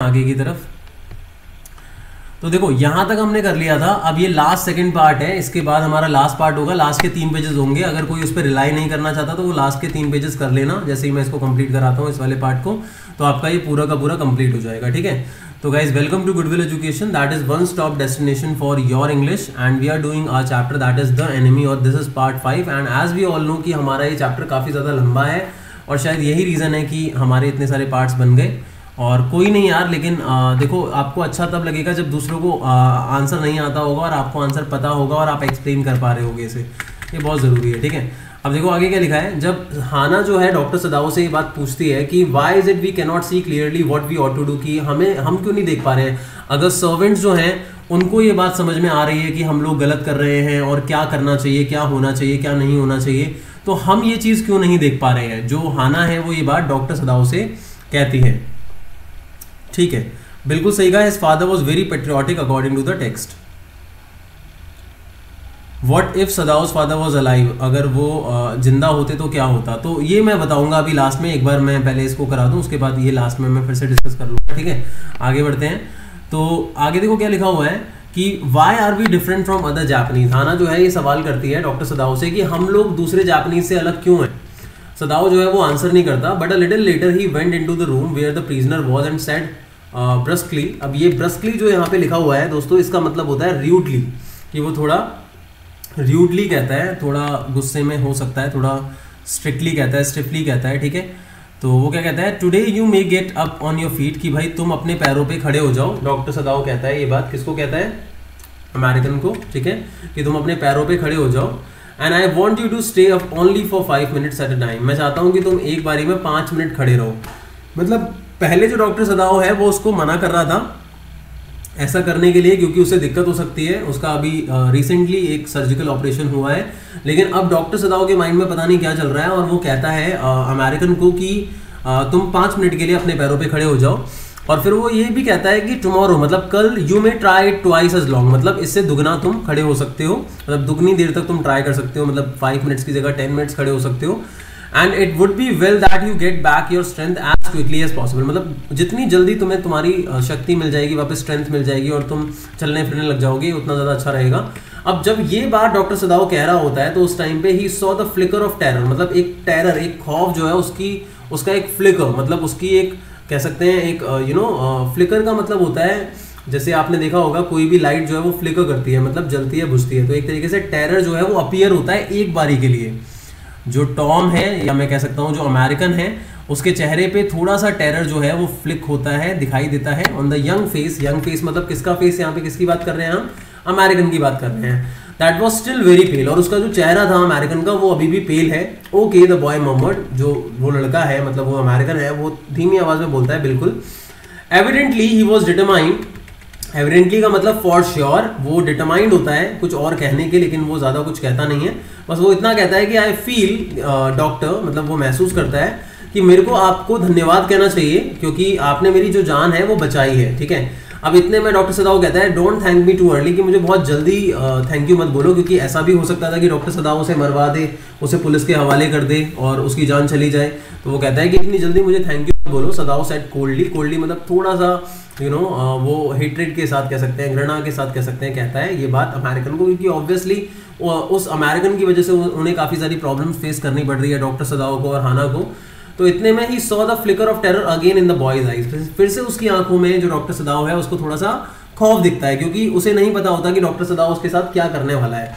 आगे की तरफ। तो देखो यहां तक हमने कर लिया था। अब ये लास्ट सेकंड पार्ट है, इसके बाद हमारा लास्ट पार्ट होगा। लास्ट के 3 पेजेस होंगे, अगर कोई उस पर रिलाई नहीं करना चाहता तो वो लास्ट के 3 पेजेस कर लेना। जैसे ही मैं इसको कंप्लीट कराता हूँ इस वाले पार्ट को, तो आपका ये पूरा का पूरा कंप्लीट हो जाएगा। ठीक है, तो guys welcome to Goodwill Education, that is one stop destination for your English and we are doing our chapter that is the enemy और this is part 5। And as we all know कि हमारा ये chapter काफ़ी ज़्यादा लंबा है और शायद यही रीज़न है कि हमारे इतने सारे पार्ट्स बन गए। और कोई नहीं यार, लेकिन देखो आपको अच्छा तब लगेगा जब दूसरों को आंसर नहीं आता होगा और आपको आंसर पता होगा और आप एक्सप्लेन कर पा रहे होगे इसे। ये बहुत ज़रूरी है। ठीक है, अब देखो आगे क्या लिखा है। जब हाना जो है डॉक्टर सदाओ से ये बात पूछती है कि why is it we cannot see clearly what we ought to do, कि हम क्यों नहीं देख पा रहे हैं। अगर सर्वेंट्स जो हैं उनको ये बात समझ में आ रही है कि हम लोग गलत कर रहे हैं और क्या करना चाहिए, क्या होना चाहिए, क्या नहीं होना चाहिए, तो हम ये चीज़ क्यों नहीं देख पा रहे हैं। जो हाना है वो ये बात डॉक्टर सदाओ से कहती है। ठीक है, बिल्कुल सही कहा। His father was very patriotic according to the text. What if Sadao's father was alive, अगर वो जिंदा होते तो क्या होता। तो ये मैं बताऊंगा अभी लास्ट में। एक बार मैं पहले इसको करा दूं, उसके बाद ये लास्ट में मैं फिर से डिस्कस कर लूंगा। ठीक है, आगे बढ़ते हैं। तो आगे देखो क्या लिखा हुआ है कि why are we different from other Japanese. Hana जो है ये सवाल करती है डॉक्टर सदाओ से कि हम लोग दूसरे जापानीज से अलग क्यों हैं। सदाओ जो है वो आंसर नहीं करता, but a little later he went into the room where the prisoner was and said brusquely. अब ये ब्रस्कली जो यहाँ पे लिखा हुआ है दोस्तों, इसका मतलब होता है र्यूडली, कि वो थोड़ा र्यूडली कहता है, थोड़ा गुस्से में हो सकता है, थोड़ा स्ट्रिक्टली कहता है, स्टिफली कहता है। ठीक है, तो वो क्या कहता है, today you may get up on your feet, कि भाई तुम अपने पैरों पे खड़े हो जाओ। डॉक्टर सदाओ कहता है ये बात, किसको कहता है, अमेरिकन को। ठीक है, कि तुम अपने पैरों पे खड़े हो जाओ। And I want you to stay up only for 5 minutes at a time. मैं चाहता हूँ कि तुम एक बारी में 5 मिनट खड़े रहो। मतलब पहले जो डॉक्टर सदाओ है वो उसको मना कर रहा था ऐसा करने के लिए, क्योंकि उसे दिक्कत हो सकती है। उसका अभी रिसेंटली एक सर्जिकल ऑपरेशन हुआ है, लेकिन अब डॉक्टर सदाओ के माइंड में पता नहीं क्या चल रहा है और वो कहता है अमेरिकन को कि तुम 5 मिनट के लिए अपने पैरों पे खड़े हो जाओ। और फिर वो ये भी कहता है कि टुमारो, मतलब कल, you may try twice as long, मतलब इससे दुगना तुम खड़े हो सकते हो, मतलब दुगनी देर तक तुम ट्राई कर सकते हो, मतलब 5 मिनट्स की जगह 10 मिनट्स खड़े हो सकते हो। And it would be well that you get back your strength as quickly as possible, मतलब जितनी जल्दी तुम्हें तुम्हारी शक्ति मिल जाएगी, वापस स्ट्रेंथ मिल जाएगी और तुम चलने फिरने लग जाओगे, उतना ज़्यादा अच्छा रहेगा। अब जब ये बात डॉक्टर सदाओ कह रहा होता है तो उस टाइम पे ही saw the flicker of terror, मतलब एक टेरर, एक खौफ जो है उसका एक फ्लिकर, मतलब उसकी एक कह सकते हैं एक फ्लिकर का मतलब होता है, जैसे आपने देखा होगा कोई भी लाइट जो है वो फ्लिकर करती है, मतलब जलती है, बुझती है। तो एक तरीके से टेरर जो है वो अपीयर होता है एक बारी के लिए। जो टॉम है, या मैं कह सकता हूँ जो अमेरिकन है, उसके चेहरे पे थोड़ा सा टेरर जो है वो फ्लिक होता है, दिखाई देता है on the young face. Young face मतलब किसका फेस, यहाँ पे किसकी बात कर रहे हैं हम, अमेरिकन की बात कर रहे हैं। दैट वॉज स्टिल वेरी पेल, और उसका जो चेहरा था अमेरिकन का वो अभी भी पेल है। ओके द बॉय मोहम्मद, जो वो लड़का है, मतलब वो अमेरिकन है, वो धीमी आवाज में बोलता है बिल्कुल। Evidently he was determined, evidently का मतलब फॉर श्योर, वो डिटरमाइंड होता है कुछ और कहने के, लेकिन वो ज़्यादा कुछ कहता नहीं है, बस वो इतना कहता है कि आई फील डॉक्टर, मतलब वो महसूस करता है कि मेरे को आपको धन्यवाद कहना चाहिए क्योंकि आपने मेरी जो जान है वो बचाई है। ठीक है, अब इतने में डॉक्टर सदाओ कहता है don't thank me too early, कि मुझे बहुत जल्दी थैंक यू मत बोलो, क्योंकि ऐसा भी हो सकता था कि डॉक्टर सदाओ उसे मरवा दे, उसे पुलिस के हवाले कर दे और उसकी जान चली जाए। तो वो कहता है कि इतनी जल्दी मुझे थैंक यू मत बोलो। सदाओ सेड कोल्डली, कोल्डली मतलब थोड़ा सा वो हेट्रेड के साथ कह सकते हैं, घृणा के साथ कह सकते हैं, कहता है ये बात अमेरिकन को, क्योंकि ऑब्वियसली उस अमेरिकन की वजह से उन्हें काफ़ी सारी प्रॉब्लम्स फेस करनी पड़ रही है डॉक्टर सदाओ को और हाना को। तो इतने में ही saw the flicker of terror again in the boy's eyes, फिर से उसकी आंखों में जो डॉक्टर सदाओ है उसको थोड़ा सा खौफ दिखता है, क्योंकि उसे नहीं पता होता कि डॉक्टर सदाओ उसके साथ क्या करने वाला है।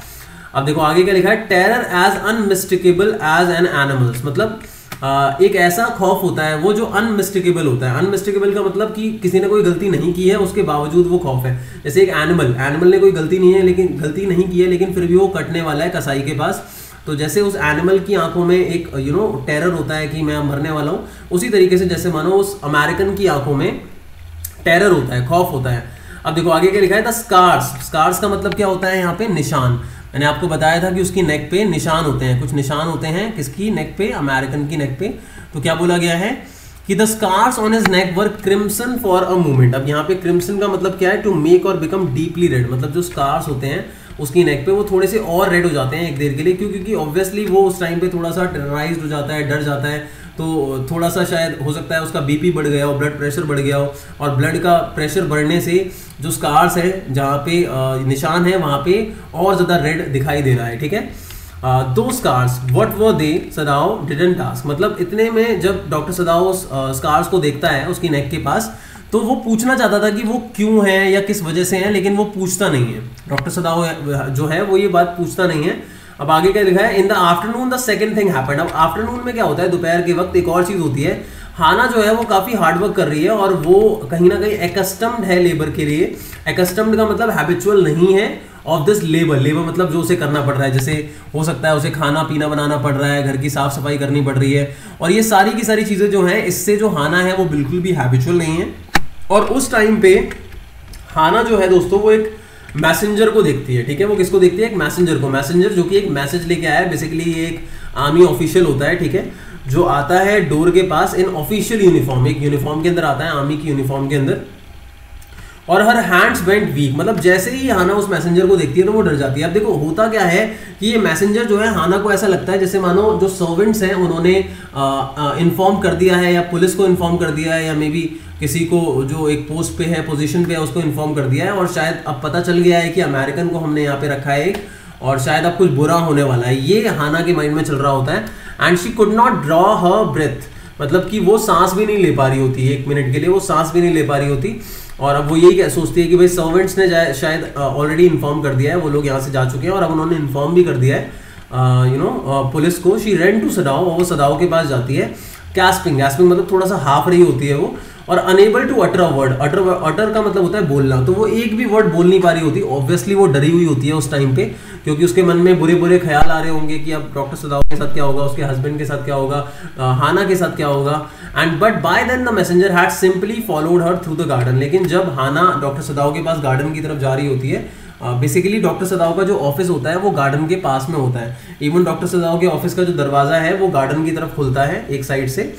अब देखो आगे क्या लिखा है, terror as unmistakable as an animal's, मतलब एक ऐसा खौफ होता है वो जो अनमिस्टेकेबल होता है। अनमिस्टेकेबल का मतलब कि किसी ने कोई गलती नहीं की है उसके बावजूद वो खौफ है। जैसे एक एनिमल ने कोई गलती नहीं की है लेकिन फिर भी वो कटने वाला है कसाई के पास। तो जैसे उस एनिमल की आंखों में एक टेरर होता है कि मैं मरने वाला हूँ, उसी तरीके से जैसे मानो उस अमेरिकन की आंखों में टेरर होता है, खौफ होता है। अब देखो आगे क्या लिखा है, द स्कार्स। स्कार्स का मतलब क्या होता है यहाँ पे, निशान। मैंने आपको बताया था कि उसकी नेक पे निशान होते हैं, कुछ निशान होते हैं किसकी नेक पे, अमेरिकन की नेक पे। तो क्या बोला गया है कि the scars on his neck were crimson for a moment. अब यहाँ पे क्रिम्सन का मतलब क्या है, to make or become deeply red, मतलब जो स्कार्स होते हैं उसकी नेक पे वो थोड़े से और रेड हो जाते हैं एक देर के लिए, क्योंकि ऑब्वियसली वो उस टाइम पे थोड़ा सा टेरराइज्ड हो जाता है, डर जाता है, तो थोड़ा सा शायद हो सकता है उसका बीपी बढ़ गया हो, ब्लड प्रेशर बढ़ गया हो, और ब्लड का प्रेशर बढ़ने से जो स्कार्स है जहाँ पे निशान है वहाँ पे और ज़्यादा रेड दिखाई दे रहा है, ठीक है। Those scars what were they, Sadao didn't ask. मतलब इतने में जब डॉक्टर सदाओ स्कार्स को देखता है उसकी नेक के पास, तो वो पूछना चाहता था कि वो क्यों है या किस वजह से है, लेकिन वो पूछता नहीं है। डॉक्टर सदाओ जो है वो ये बात पूछता नहीं है। अब आगे क्या लिखा है, in the afternoon the second thing happened. अब आफ्टरनून में क्या होता है, दोपहर के वक्त एक और चीज होती है। हाना जो है वो काफी हार्डवर्क कर रही है और वो कहीं ना कहीं एकस्टम्ड है लेबर के लिए। एकस्टम्ड का मतलब हैबिचुअल नहीं है ऑफ दिस लेबर। लेबर मतलब जो उसे करना पड़ रहा है, जैसे हो सकता है उसे खाना पीना बनाना पड़ रहा है, घर की साफ सफाई करनी पड़ रही है, और ये सारी की सारी चीजें जो हैं इससे जो हाना है वो बिल्कुल भी हैबिचुअल नहीं है। और उस टाइम पे हाना जो है दोस्तों वो एक मैसेंजर को देखती है, ठीक है। वो किसको देखती है, एक मैसेंजर को। मैसेंजर जो कि एक मैसेज लेके आया है, बेसिकली ये एक आर्मी ऑफिशियल होता है, ठीक है, जो आता है डोर के पास इन ऑफिशियल यूनिफॉर्म, एक यूनिफॉर्म के अंदर आता है, आर्मी की यूनिफॉर्म के अंदर। और हर हैंड्स वेंट वीक, मतलब जैसे ही हाना उस मैसेंजर को देखती है तो वो डर जाती है। अब देखो होता क्या है कि ये मैसेंजर जो है हाना को ऐसा लगता है जैसे मानो जो सर्वेंट्स हैं उन्होंने इन्फॉर्म कर दिया है, या पुलिस को इन्फॉर्म कर दिया है, या मे बी किसी को जो एक पोस्ट पे है, पोजीशन पे है, उसको इन्फॉर्म कर दिया है, और शायद अब पता चल गया है कि अमेरिकन को हमने यहाँ पे रखा है एक, और शायद अब कुछ बुरा होने वाला है। ये हाना के माइंड में चल रहा होता है। And she could not draw her breath, मतलब कि वो सांस भी नहीं ले पा रही होती, एक मिनट के लिए वो सांस भी नहीं ले पा रही होती। और अब वो यही सोचती है कि भाई सर्वेंट्स ने शायद ऑलरेडी इन्फॉर्म कर दिया है, वो लोग यहाँ से जा चुके हैं और अब उन्होंने इन्फॉर्म भी कर दिया है पुलिस को। शी रेन टू सदाओ, वो सदाओ के पास जाती है। गैस्पिंग, गैस्पिंग मतलब थोड़ा सा हाफ रही होती है वो, और unable to utter a word. Utter का मतलब होता है बोलना, तो वो एक भी वर्ड बोल नहीं पा रही होती। ऑब्वियसली वो डरी हुई होती है उस टाइम पे, क्योंकि उसके मन में बुरे बुरे ख्याल आ रहे होंगे कि अब डॉक्टर सदाओ के साथ क्या होगा, उसके हस्बैंड के साथ क्या होगा, हाना के साथ क्या होगा। And but by then the messenger had simply followed her through the garden. लेकिन जब हाना डॉक्टर सदाओ के पास गार्डन की तरफ जा रही होती है, बेसिकली डॉक्टर सदाओ का जो ऑफिस होता है वो गार्डन के पास में होता है। इवन डॉक्टर सदाओ के ऑफिस का जो दरवाजा है वो गार्डन की तरफ खुलता है एक साइड से।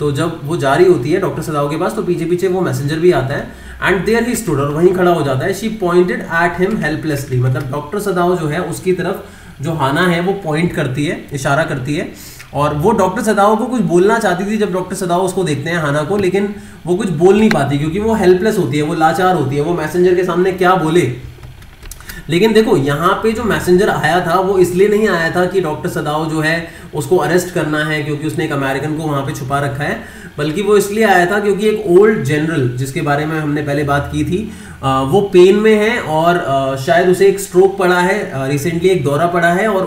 तो जब वो जा रही होती है डॉक्टर सदाओ के पास, तो पीछे पीछे वो मैसेंजर भी आता है। एंड देयर ही स्टूड, और वहीं खड़ा हो जाता है। She pointed at him helplessly, मतलब डॉक्टर सदाओ जो है उसकी तरफ जो हाना है वो पॉइंट करती है, इशारा करती है। और वो डॉक्टर सदाओ को कुछ बोलना चाहती थी जब डॉक्टर सदाओ उसको देखते हैं हाना को, लेकिन वो कुछ बोल नहीं पाती क्योंकि वो हेल्पलेस होती है, वो लाचार होती है। वो मैसेंजर के सामने क्या बोले। लेकिन देखो यहाँ पे जो मैसेंजर आया था वो इसलिए नहीं आया था कि डॉक्टर सदाओ जो है उसको अरेस्ट करना है क्योंकि उसने एक अमेरिकन को वहाँ पे छुपा रखा है, बल्कि वो इसलिए आया था क्योंकि एक ओल्ड जनरल जिसके बारे में हमने पहले बात की थी वो पेन में है, और शायद उसे एक स्ट्रोक पड़ा है, रिसेंटली एक दौरा पड़ा है, और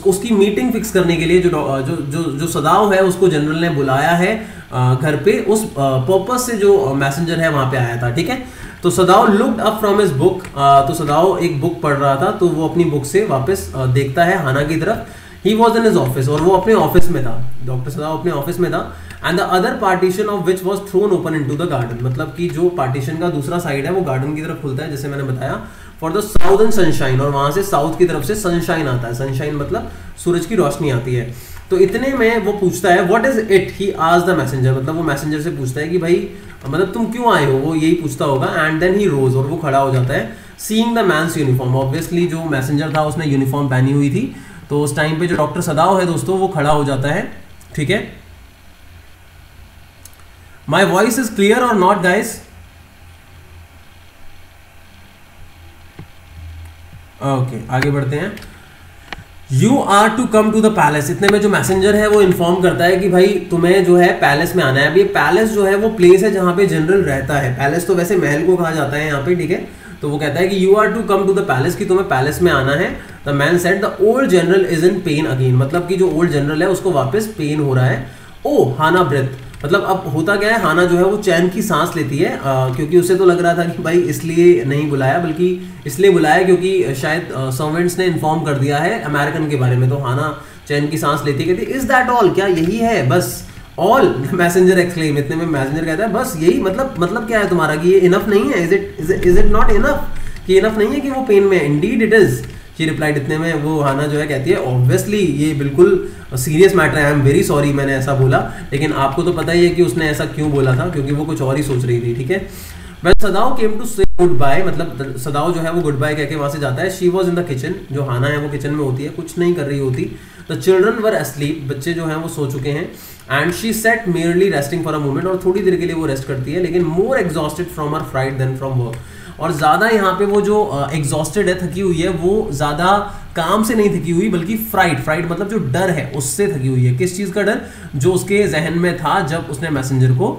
उसकी मीटिंग फिक्स करने के लिए जो सदाओ है उसको जनरल ने बुलाया है घर पे। उस पर्पस से जो मैसेंजर है वहाँ पे आया था, ठीक है। तो Sadao looked up from his book, तो सदाओ एक बुक पढ़ रहा था, तो वो अपनी बुक से वापस देखता है हाना की तरफ। ही वॉज इन हिज ऑफिस, और वो अपने ऑफिस में था, डॉक्टर सदाओ अपने ऑफिस में था। And the other partition of which was throne open into the garden, मतलब कि जो पार्टीशन का दूसरा साइड है वो गार्डन की तरफ खुलता है, जैसे मैंने बताया, फॉर द साउदर्न सनशाइन, और वहां से साउथ की तरफ से सनशाइन आता है। सनशाइन मतलब सूरज की रोशनी आती है। तो इतने में वो पूछता है what is it, he asked the messenger, मतलब वो मैसेंजर से पूछता है कि भाई मतलब तुम क्यों आए हो, वो यही पूछता होगा। एंड देन ही रोज, और वो खड़ा हो जाता है। Seeing the man's uniform, obviously जो मैसेंजर था उसने यूनिफॉर्म पहनी हुई थी, तो उस टाइम पे जो डॉक्टर सदाओ है दोस्तों वो खड़ा हो जाता है, ठीक है। My voice is clear or not guys? Okay, आगे बढ़ते हैं। You are to come to the palace, इतने में जो मैसेंजर है वो इन्फॉर्म करता है कि भाई तुम्हें जो है पैलेस में आना है। अब ये पैलेस जो है वो प्लेस है जहां पे जनरल रहता है। पैलेस तो वैसे महल को कहा जाता है यहाँ पे, ठीक है। तो वो कहता है कि you are to come to the palace, कि तुम्हें पैलेस में आना है। The man said the old general is in pain again, मतलब कि जो ओल्ड जनरल है उसको वापस पेन हो रहा है। ओ हाना ब्रेथ, मतलब अब होता क्या है, हाना जो है वो चैन की सांस लेती है, क्योंकि उसे तो लग रहा था कि भाई इसलिए नहीं बुलाया, बल्कि इसलिए बुलाया क्योंकि शायद सर्वेंट्स ने इन्फॉर्म कर दिया है अमेरिकन के बारे में। तो हाना चैन की सांस लेती कहती इज दैट ऑल, क्या यही है बस? ऑल, मैसेंजर एक्सक्लेम, इतने में मैसेंजर कहता है बस यही, मतलब क्या है तुम्हारा कि ये इनफ नहीं है? इज इट नॉट इनफ, कि इनफ नहीं है कि वो पेन में? Indeed it is, she replied. इतने में वो हाना जो है कहती है ऑब्वियसली ये बिल्कुल सीरियस मैटर है, आई एम वेरी सॉरी मैंने ऐसा बोला। लेकिन आपको तो पता ही है कि उसने ऐसा क्यों बोला था, क्योंकि वो कुछ और ही सोच रही थी, ठीक है। When सदाओ केम टू से गुड बाय, मतलब सदाओ जो है वो गुड बाय कहके वहां से जाता है। She was in the kitchen, जो हाना है वो किचन में होती है, कुछ नहीं कर रही होती। द चिल्ड्रन वर asleep, बच्चे जो हैं वो सो चुके हैं, and she said merely resting for a moment, और थोड़ी देर के लिए वो रेस्ट करती है, लेकिन more exhausted from her fright than from work, और ज़्यादा यहाँ पे वो जो एग्जॉस्टेड है, थकी हुई है, वो ज़्यादा काम से नहीं थकी हुई, बल्कि फ्राइट मतलब जो डर है उससे थकी हुई है। किस चीज़ का डर? जो उसके जहन में था जब उसने मैसेंजर को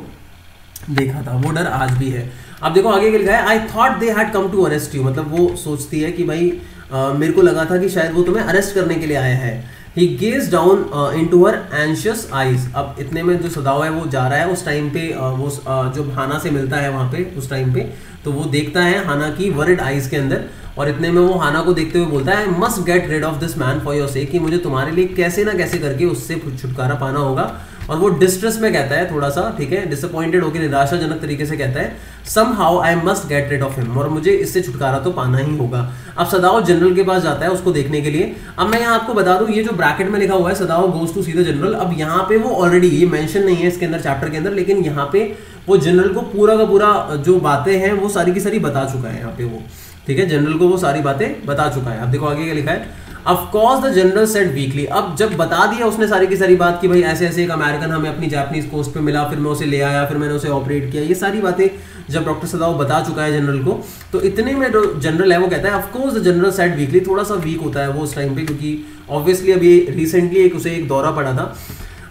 देखा था, वो डर आज भी है। अब देखो आगे क्या लिखा है, I thought they had come to arrest you, मतलब वो सोचती है कि भाई मेरे को लगा था कि शायद वो तुम्हें अरेस्ट करने के लिए आया है। He gazed down into her anxious eyes, अब इतने में जो सदाव है वो जा रहा है उस टाइम पे, वो जो हाना से मिलता है वहाँ पे उस टाइम पे, तो वो देखता है हाना की वर्रिड आइज के अंदर, और इतने में वो हाना को देखते हुए बोलता है, I must get rid of this man for your sake, कि मुझे तुम्हारे लिए कैसे ना कैसे करके उससे छुटकारा पाना होगा। और वो डिस्ट्रेस में कहता है थोड़ा सा, ठीक है, डिसअपॉइंटेड होकर निराशाजनक तरीके से कहता है, somehow I must get rid of him, और मुझे इससे छुटकारा तो पाना ही होगा। अब सदाओ जनरल के पास जाता है उसको देखने के लिए। अब मैं यहाँ आपको बता दूं, ये जो ब्रैकेट में लिखा हुआ है Sadao goes to see the general, अब यहाँ पे वो ऑलरेडी, ये मेंशन नहीं है इसके अंदर चैप्टर के अंदर, लेकिन यहाँ पे वो जनरल को पूरा का पूरा जो बातें हैं वो सारी की सारी बता चुका है यहाँ पे वो, ठीक है, जनरल को वो सारी बातें बता चुका है। अब देखो आगे क्या लिखा है, of course the general said weekly, अब जब बता दिया उसने सारी की सारी बात कि भाई ऐसे ऐसे एक अमेरिकन हमें अपनी जापानीज कोस्ट पे मिला, फिर मैं उसे ले आया, फिर मैंने उसे ऑपरेट किया, ये सारी बातें जब डॉक्टर सदाओ बता चुका है जनरल को, तो इतने में जो जनरल है वो कहता है, of course the general said weekly, थोड़ा सा वीक होता है वो उस टाइम पे, क्योंकि ऑब्वियसली अभी रिसेंटली उसे एक दौरा पड़ा था।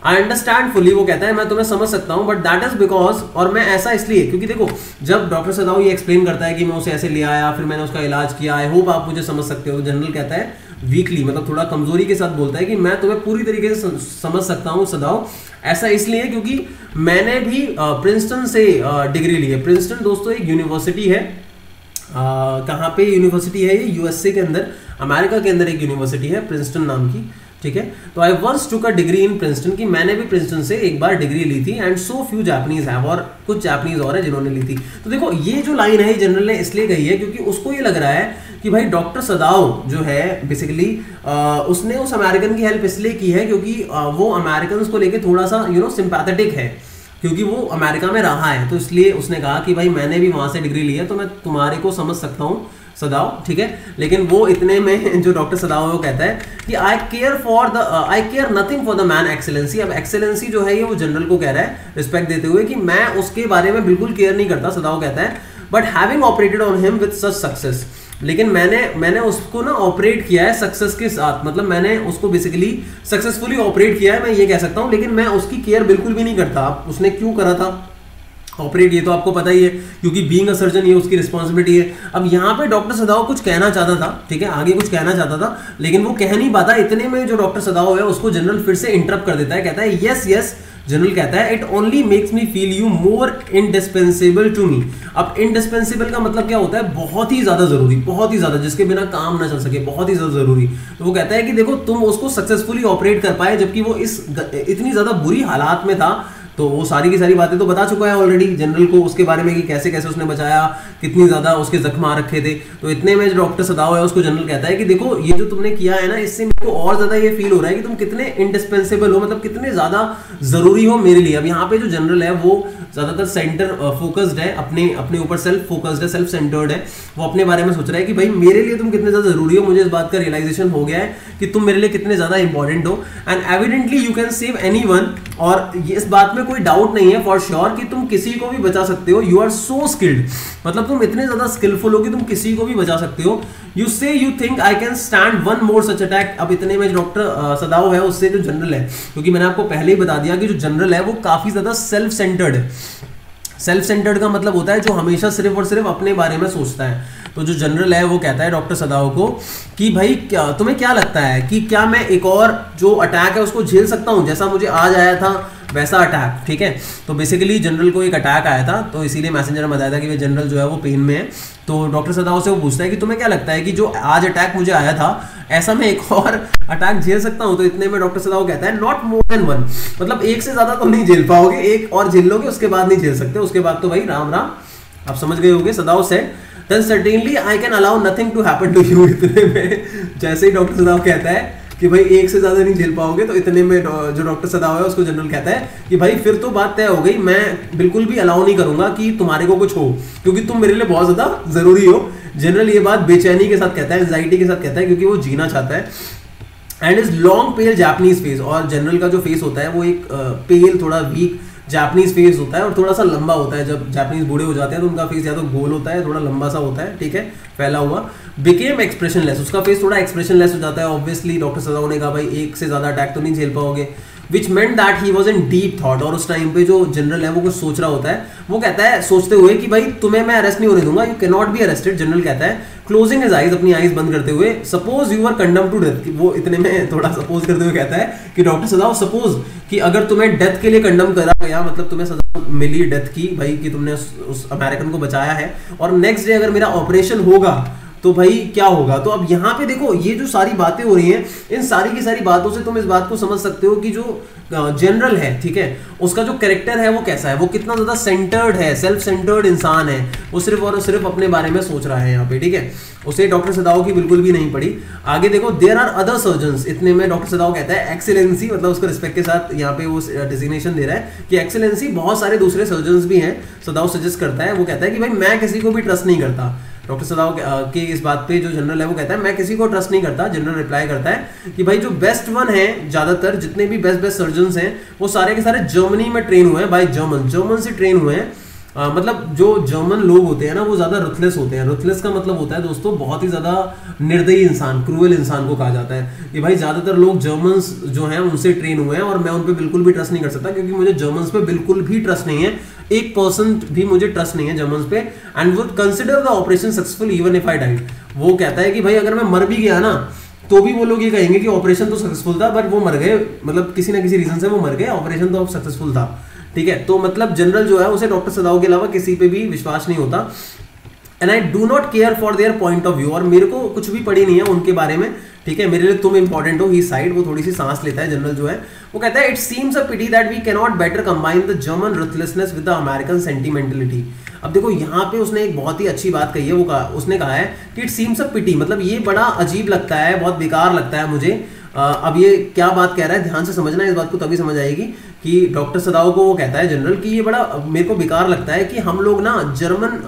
आई अंडरस्टैंड फुली, वो कहता है मैं तुम्हें समझ सकता हूँ, बट दैट इज बिकॉज, और मैं ऐसा इसलिए, क्योंकि देखो जब डॉक्टर सदाओ ये एक्सप्लेन करता है कि मैं उसे ऐसे ले आया, फिर मैंने उसका इलाज किया, आई होप आप मुझे समझ सकते हो, जनरल कहता है वीकली, मतलब थोड़ा कमजोरी के साथ बोलता है कि मैं तुम्हें पूरी तरीके से समझ सकता हूँ सदाओ, ऐसा इसलिए क्योंकि मैंने भी प्रिंसटन से डिग्री ली है। प्रिंसटन दोस्तों एक यूनिवर्सिटी है, कहाँ पे यूनिवर्सिटी है ये? यूएसए के अंदर, अमेरिका के अंदर एक यूनिवर्सिटी है प्रिंसटन नाम की, ठीक है। तो I once took a degree in Princeton, की मैंने भी प्रिंसटन से एक बार डिग्री ली थी, and so few Japanese have, और कुछ जापानीज और है जिन्होंने ली थी। तो देखो ये जो लाइन है जनरल ने इसलिए कही है क्योंकि उसको ये लग रहा है कि भाई डॉक्टर सदाओ जो है बेसिकली उसने उस अमेरिकन की हेल्प इसलिए की है क्योंकि वो अमेरिकन को लेके थोड़ा सा सिंपैथेटिक है, क्योंकि वो अमेरिका में रहा है, तो इसलिए उसने कहा कि भाई मैंने भी वहां से डिग्री ली है तो मैं तुम्हारे को समझ सकता हूँ सदाओ, ठीक है। लेकिन वो इतने में जो डॉक्टर सदाओ वो कहता है कि I care nothing for the man excellency. अब एक्सेलेंसी जो है ये वो जनरल को कह रहा है रिस्पेक्ट देते हुए कि मैं उसके बारे में बिल्कुल केयर नहीं करता, सदाओ कहता है, but having operated on him with such success, लेकिन मैंने उसको ना ऑपरेट किया है सक्सेस के साथ, मतलब मैंने उसको बेसिकली सक्सेसफुली ऑपरेट किया है, मैं ये कह सकता हूँ, लेकिन मैं उसकी केयर बिल्कुल भी नहीं करता। उसने क्यों करा था ऑपरेट, ये तो आपको पता ही है, क्योंकि बीइंग अ सर्जन ये उसकी रिस्पॉन्सिबिलिटी है। अब यहाँ पे डॉक्टर सदाओ कुछ कहना चाहता था, ठीक है, आगे कुछ कहना चाहता था, लेकिन वो कह नहीं पाता। इतने में जो डॉक्टर सदाओ है उसको जनरल फिर से इंटरप्ट कर देता है, कहता है यस यस, जनरल कहता है it only makes me feel you more indispensable to me. अब इंडिस्पेंसेबल का मतलब क्या होता है? बहुत ही ज्यादा जरूरी, बहुत ही ज्यादा, जिसके बिना काम ना चल सके, बहुत ही ज्यादा जरूरी। तो वो कहता है कि देखो तुम उसको सक्सेसफुली ऑपरेट कर पाए, जबकि वो इतनी ज्यादा बुरी हालात में था, तो वो सारी की सारी बातें तो बता चुका है ऑलरेडी जनरल को उसके बारे में कि कैसे कैसे उसने बचाया, कितनी ज्यादा उसके जख्म आ रखे थे। तो इतने में जो डॉक्टर सदाओ है उसको जनरल कहता है कि देखो ये जो तुमने किया है ना, इससे मेरे को और ज्यादा ये फील हो रहा है कि तुम कितने इंडिस्पेंसेबल हो, मतलब कितने ज्यादा जरूरी हो मेरे लिए। अब यहाँ पे जो जनरल है वो ज्यादातर सेंटर फोकस्ड है, अपने ऊपर सेल्फ फोकस्ड है, सेल्फ सेंटर्ड है, वो अपने बारे में सोच रहा है कि भाई मेरे लिए तुम कितने ज्यादा जरूरी हो, मुझे इस बात का रियलाइजेशन हो गया है कि तुम मेरे लिए कितने ज्यादा इंपॉर्टेंट हो, and evidently you can save anyone, और इस बात में कोई डाउट नहीं है फॉर श्योर कि तुम किसी को भी बचा सकते हो। यू आर सो स्किल्ड, मतलब तुम इतने ज्यादा स्किलफुल हो कि तुम किसी को भी बचा सकते हो। यू से you think I can stand one more such attack. अब इतने में डॉक्टर सदाओ है उससे जो जनरल है, क्योंकि मैंने आपको पहले ही बता दिया कि जो जनरल है वो काफी ज्यादा सेल्फ सेंटर्ड है। सेल्फ सेंटर्ड का मतलब होता है जो हमेशा सिर्फ और सिर्फ अपने बारे में सोचता है। तो जो जनरल है वो कहता है डॉक्टर सदाओ को कि भाई तुम्हें क्या लगता है कि क्या मैं एक और जो अटैक है उसको झेल सकता हूं, जैसा मुझे आज आया था वैसा अटैक, ठीक है। तो बेसिकली जनरल को एक अटैक आया था, तो इसीलिए मैसेंजर ने बताया था कि वे जनरल जो है वो पेन में है। तो डॉक्टर सदाओ से वो पूछता है कि तुम्हें क्या लगता है कि जो आज अटैक मुझे आया था ऐसा मैं एक और अटैक झेल सकता हूं। तो इतने में डॉक्टर सदाओ कहता है नॉट मोर देन वन, मतलब एक से ज्यादा तो नहीं झेल पाओगे, एक और झेल लोगे, उसके बाद नहीं झेल सकते, उसके बाद तो भाई राम राम। आप समझ गए होंगे। सदाओ said then certainly I can allow nothing to happen to you। इतने में जैसे ही डॉक्टर सदाओ कहता है कि भाई एक से ज्यादा नहीं झेल पाओगे, तो इतने में जो डॉक्टर सदाओ है उसको जनरल कहता है कि भाई फिर तो बात तय हो गई, मैं बिल्कुल भी अलाउ नहीं करूंगा कि तुम्हारे को कुछ हो, क्योंकि तुम मेरे लिए बहुत ज्यादा जरूरी हो। जनरल ये बात बेचैनी के साथ कहता है, एंजाइटी के साथ कहता है, क्योंकि वो जीना चाहता है। And is long pale Japanese face, और जनरल का जो फेस होता है वो एक पेल थोड़ा वीक जापानीज फेस होता है और थोड़ा सा लंबा होता है। जब जापानीज बूढ़े हो जाते हैं तो उनका फेस या तो गोल होता है, थोड़ा लंबा सा होता है, ठीक है, फैला हुआ। बिकेम एक्सप्रेशनलेस, उसका फेस थोड़ा एक्सप्रेशनलेस हो जाता है। ऑब्वियसली डॉक्टर सदाओ ने कहा भाई एक से ज्यादा अटैक तो नहीं झेल पाओगे, which meant that he was in deep thought, और उस टाइम पे जो जनरल है वो कुछ सोच रहा होता है। वो कहता है सोचते हुए कि भाई तुम्हें मैं अरेस्ट नहीं होने दूंगा, you can not be arrested. General कहता है क्लोजिंग हिज आईज, अपनी आईज बंद करते हुए, suppose you are condemned to death. वो इतने में थोड़ा सपोज करते हुए कहता है कि डॉक्टर सदाओ सपोज कि अगर तुम्हें डेथ के लिए कंडम करा गया, मतलब तुम्हें सजा मिली डेथ की भाई कि तुमने उस अमेरिकन को बचाया है, और नेक्स्ट डे अगर मेरा ऑपरेशन होगा तो भाई क्या होगा। तो अब यहाँ पे देखो ये जो सारी बातें हो रही हैं, इन सारी की सारी बातों से तुम इस बात को समझ सकते हो कि जो जनरल है, ठीक है, उसका जो कैरेक्टर है वो कैसा है, वो कितना ज्यादा सेंटर्ड है, सेल्फ सेंटर्ड इंसान है, वो सिर्फ और सिर्फ अपने बारे में सोच रहा है यहाँ पे, ठीक है। उसे डॉक्टर सदाओ की बिल्कुल भी नहीं पड़ी। आगे देखो, देयर आर अदर सर्जन्स, इतने में डॉक्टर सदाओ कहता है एक्सीलेंसी, मतलब उसको रिस्पेक्ट के साथ यहाँ पे वो डिजिग्नेशन दे रहा है कि एक्सीलेंसी बहुत सारे दूसरे सर्जन्स भी हैं। सदाओ सजेस्ट करता है, वो कहता है कि भाई मैं किसी को भी ट्रस्ट नहीं करता। डॉक्टर सदाओ के इस बात पे जो जनरल है वो कहता है मैं किसी को ट्रस्ट नहीं करता। जनरल रिप्लाई करता है कि भाई जो बेस्ट वन है, ज्यादातर जितने भी बेस्ट सर्जन्स हैं वो सारे के सारे जर्मनी में ट्रेन हुए हैं, बाय जर्मन से ट्रेन हुए हैं। मतलब जो जर्मन लोग होते हैं ना वो ज्यादा रुथलेस होते हैं। रुथलेस का मतलब होता है दोस्तों बहुत ही ज्यादा निर्दयी इंसान, क्रूएल इंसान को कहा जाता है कि भाई ज्यादातर लोग जर्मन्स जो हैं उनसे ट्रेन हुए हैं और मैं उन पे बिल्कुल भी ट्रस्ट नहीं कर सकता, क्योंकि मुझे जर्मन्स पे बिल्कुल भी ट्रस्ट नहीं है, 1% भी मुझे ट्रस्ट नहीं है जर्मन्स पे। And would consider the operation successful even if I died. वो कहता है कि भाई अगर मैं मर भी गया ना तो भी वो लोग ये कहेंगे कि ऑपरेशन तो सक्सेसफुल था, बट वो मर गए, मतलब किसी ना किसी रीजन से वो मर गए, ऑपरेशन तो सक्सेसफुल था, ठीक है। तो मतलब जनरल जो है उसे डॉक्टर सदाओ के अलावा किसी पे भी विश्वास नहीं होता। And I do not care for their point of view, और मेरे को कुछ भी पड़ी नहीं है उनके बारे में, ठीक है, मेरे लिए तुम इंपॉर्टेंट हो। ही साइड वो थोड़ी सी सांस लेता है जनरल जो है, वो कहता है it seems a pity that we can not better combine the German ruthlessness with the American sentimentality. अब देखो यहाँ पे उसने एक बहुत ही अच्छी बात कही है, उसने कहा है कि इट सीम्स अ पिटी, मतलब ये बड़ा अजीब लगता है, बहुत बेकार लगता है मुझे। अब ये क्या बात कह रहा है ध्यान से समझना, इस बात को तभी समझ आएगी कि डॉक्टर सदाओ को वो कहता है जनरल कि ये बड़ा मेरे को बेकार लगता है कि हम लोग ना जर्मन